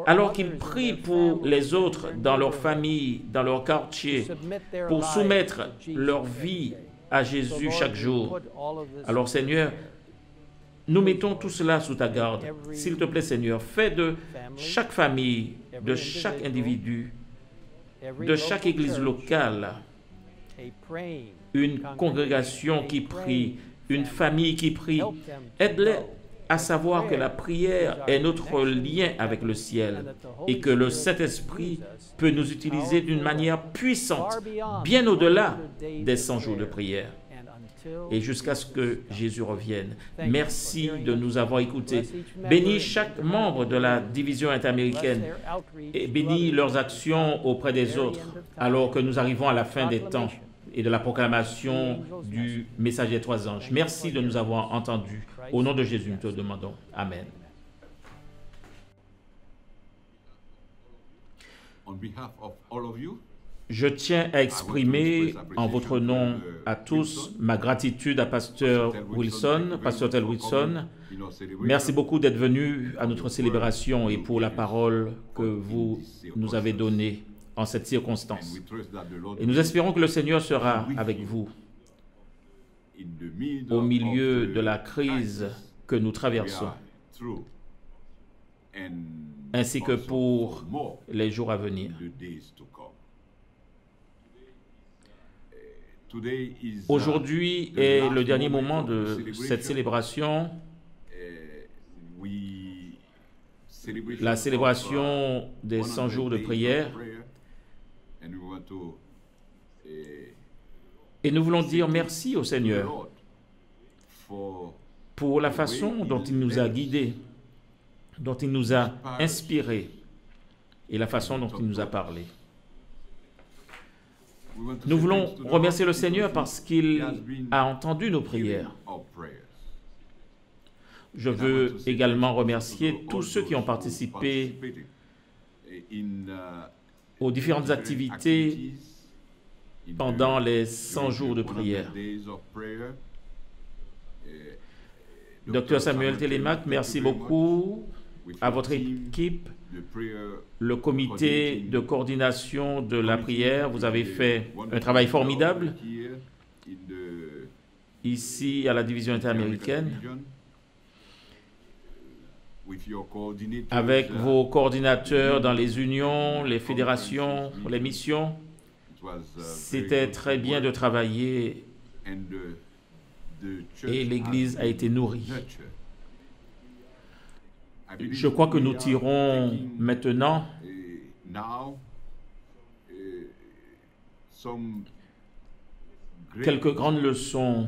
alors qu'ils prient pour les autres dans leur famille, dans leur quartier, pour soumettre leur vie à Jésus chaque jour. Alors Seigneur, nous mettons tout cela sous ta garde. S'il te plaît Seigneur, fais de chaque famille, de chaque individu, de chaque église locale, une congrégation qui prie, une famille qui prie. Aide-les à savoir que la prière est notre lien avec le ciel et que le Saint-Esprit peut nous utiliser d'une manière puissante, bien au-delà des 100 jours de prière et jusqu'à ce que Jésus revienne. Merci de nous avoir écoutés. Bénis chaque membre de la division interaméricaine et bénis leurs actions auprès des autres alors que nous arrivons à la fin des temps et de la proclamation du message des trois anges. Merci de nous avoir entendus. Au nom de Jésus, nous te demandons. Amen. On behalf of all of you, Je tiens à exprimer en votre nom à tous ma gratitude à Pasteur Tel Wilson. Merci beaucoup d'être venu à notre célébration et pour la parole que vous nous avez donnée en cette circonstance. Et nous espérons que le Seigneur sera avec vous au milieu de la crise que nous traversons, ainsi que pour les jours à venir. Aujourd'hui est le dernier moment de cette célébration, la célébration des 100 jours de prière. Et nous voulons dire merci au Seigneur pour la façon dont il nous a guidés, dont il nous a inspirés et la façon dont il nous a parlé. Nous voulons remercier le Seigneur parce qu'il a entendu nos prières. Je veux également remercier tous ceux qui ont participé aux différentes activités pendant les 100 jours de prière. Docteur Samuel Télémac, merci beaucoup à votre équipe, le comité de coordination de la prière. Vous avez fait un travail formidable ici à la division interaméricaine. Avec vos coordinateurs dans les unions, les fédérations, les missions, c'était très bien de travailler et l'Église a été nourrie. Je crois que nous tirons maintenant quelques grandes leçons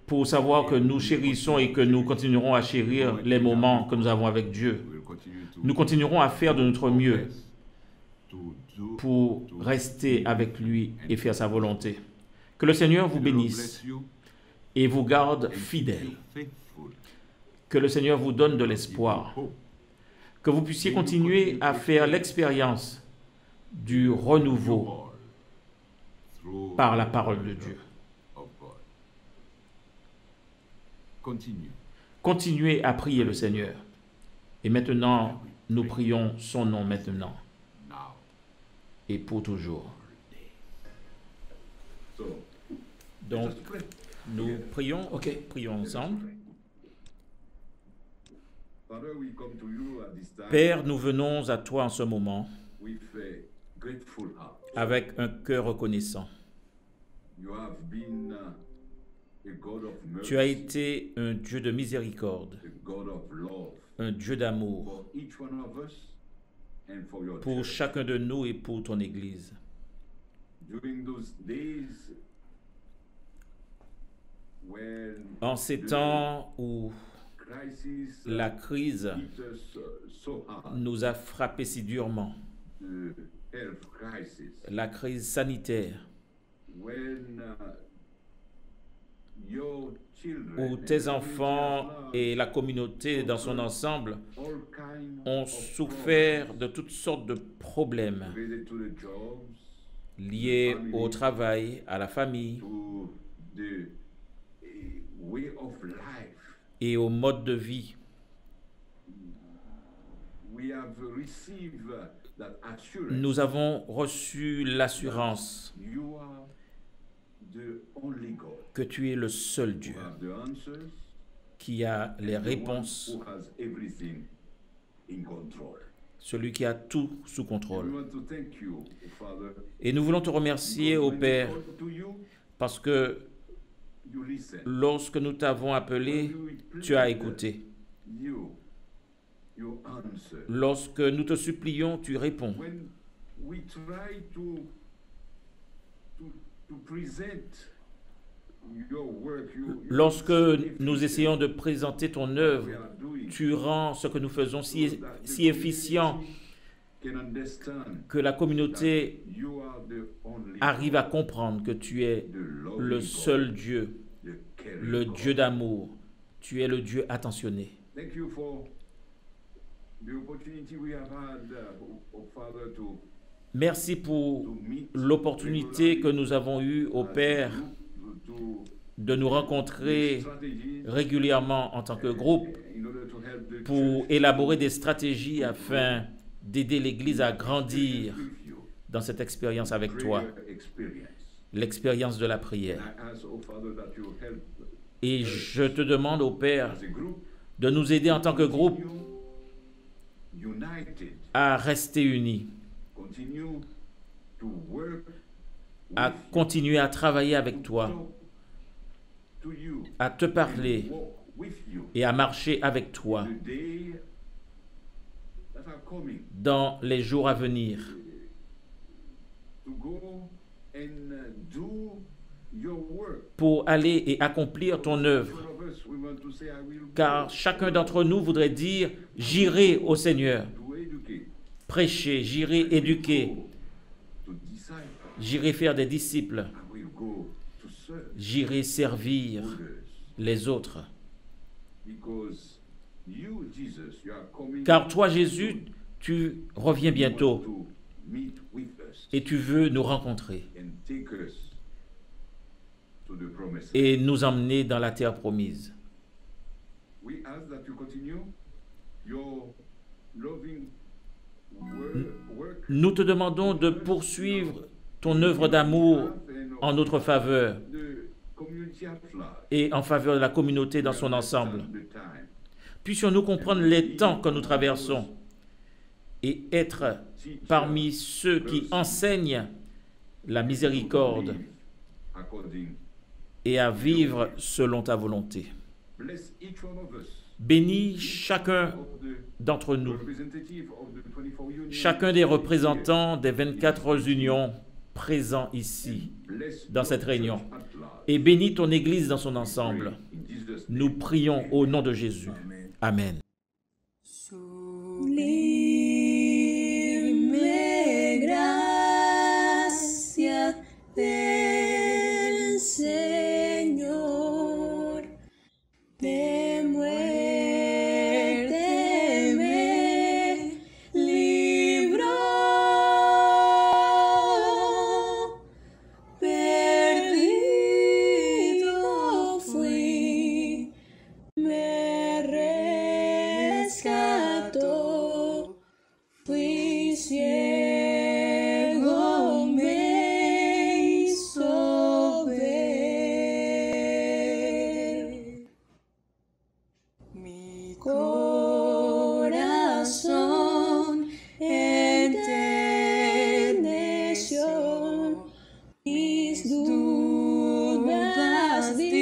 pour savoir que nous chérissons et que nous continuerons à chérir les moments que nous avons avec Dieu. Nous continuerons à faire de notre mieux pour rester avec lui et faire sa volonté. Que le Seigneur vous bénisse et vous garde fidèle. Que le Seigneur vous donne de l'espoir. Que vous puissiez continuer à faire l'expérience du renouveau par la parole de Dieu. Continuez à prier le Seigneur. Et maintenant, nous prions son nom maintenant et pour toujours. Donc, nous prions, prions ensemble. Père, nous venons à toi en ce moment avec un cœur reconnaissant. Tu as été un Dieu de miséricorde, un Dieu d'amour pour chacun de nous et pour ton Église. En ces temps où la crise nous a frappés si durement, la crise sanitaire, où tes enfants et la communauté dans son ensemble ont souffert de toutes sortes de problèmes liés au travail, à la famille et au mode de vie. Nous avons reçu l'assurance que tu es le seul Dieu qui a les réponses, celui qui a tout sous contrôle. Et nous voulons te remercier, ô Père, parce que lorsque nous t'avons appelé, tu as écouté. Lorsque nous te supplions, tu réponds. Lorsque nous essayons de présenter ton œuvre, tu rends ce que nous faisons si efficient que la communauté arrive à comprendre que tu es le seul Dieu, le Dieu d'amour. Tu es le Dieu attentionné. Merci pour l'opportunité que nous avons eue au Père de nous rencontrer régulièrement en tant que groupe pour élaborer des stratégies afin d'aider l'Église à grandir dans cette expérience avec toi, l'expérience de la prière. Et je te demande au Père de nous aider en tant que groupe à rester unis, à continuer à travailler avec toi, à te parler et à marcher avec toi dans les jours à venir, pour aller et accomplir ton œuvre. Car chacun d'entre nous voudrait dire, j'irai au Seigneur, prêcher, j'irai éduquer, j'irai faire des disciples, j'irai servir les autres. Car toi, Jésus, tu reviens bientôt et tu veux nous rencontrer et nous emmener dans la terre promise. Nous te demandons de poursuivre ton œuvre d'amour en notre faveur et en faveur de la communauté dans son ensemble. Puissions-nous comprendre les temps que nous traversons et être parmi ceux qui enseignent la miséricorde et à vivre selon ta volonté. Bénis chacun d'entre nous, chacun des représentants des 24 unions présents ici, dans cette réunion, et bénis ton Église dans son ensemble. Nous prions au nom de Jésus. Amen. Sublime gracia del Señor, de muerte me libró, perdido fui, me rescató, fui ciego, me hizo ver. Mi corazón enterneció, mis dudas disipó.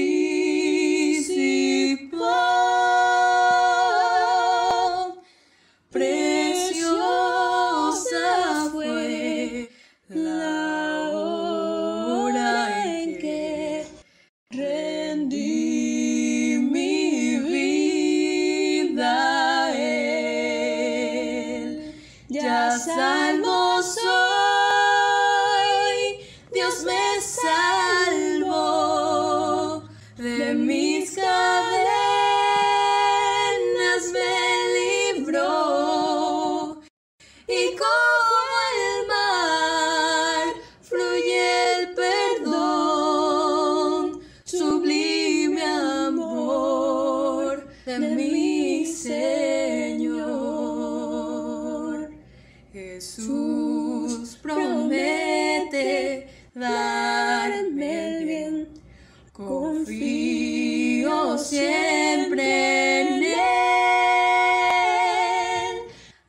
Preciosa fue la hora en que rendí mi vida a Él. Ya salvo soy, Dios me salvó, de mis cadenas me libró. Y como el mar fluye el perdón, sublime amor de mi Señor. Jesús promete darme el bien, confío siempre en Él,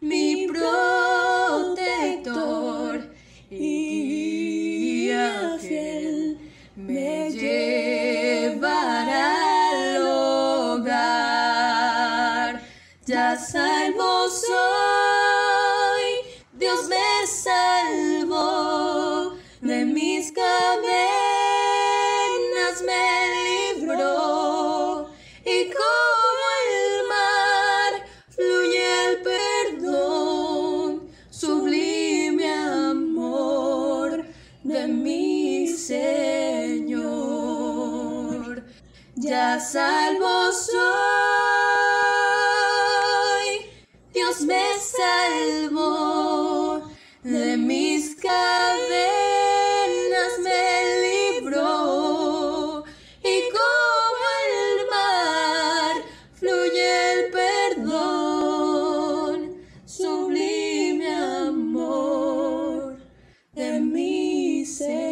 mi protector y guía fiel, me llevará al hogar. Ya salvo soy, Dios me salvó, de mis cadenas me libró. Y como el mar fluye el perdón, sublime amor de mi Señor. Ya salvo soy, Dios Dios me salvó, de mis cadenas me libró, y como el mar fluye el perdón, sublime amor de mi Señor.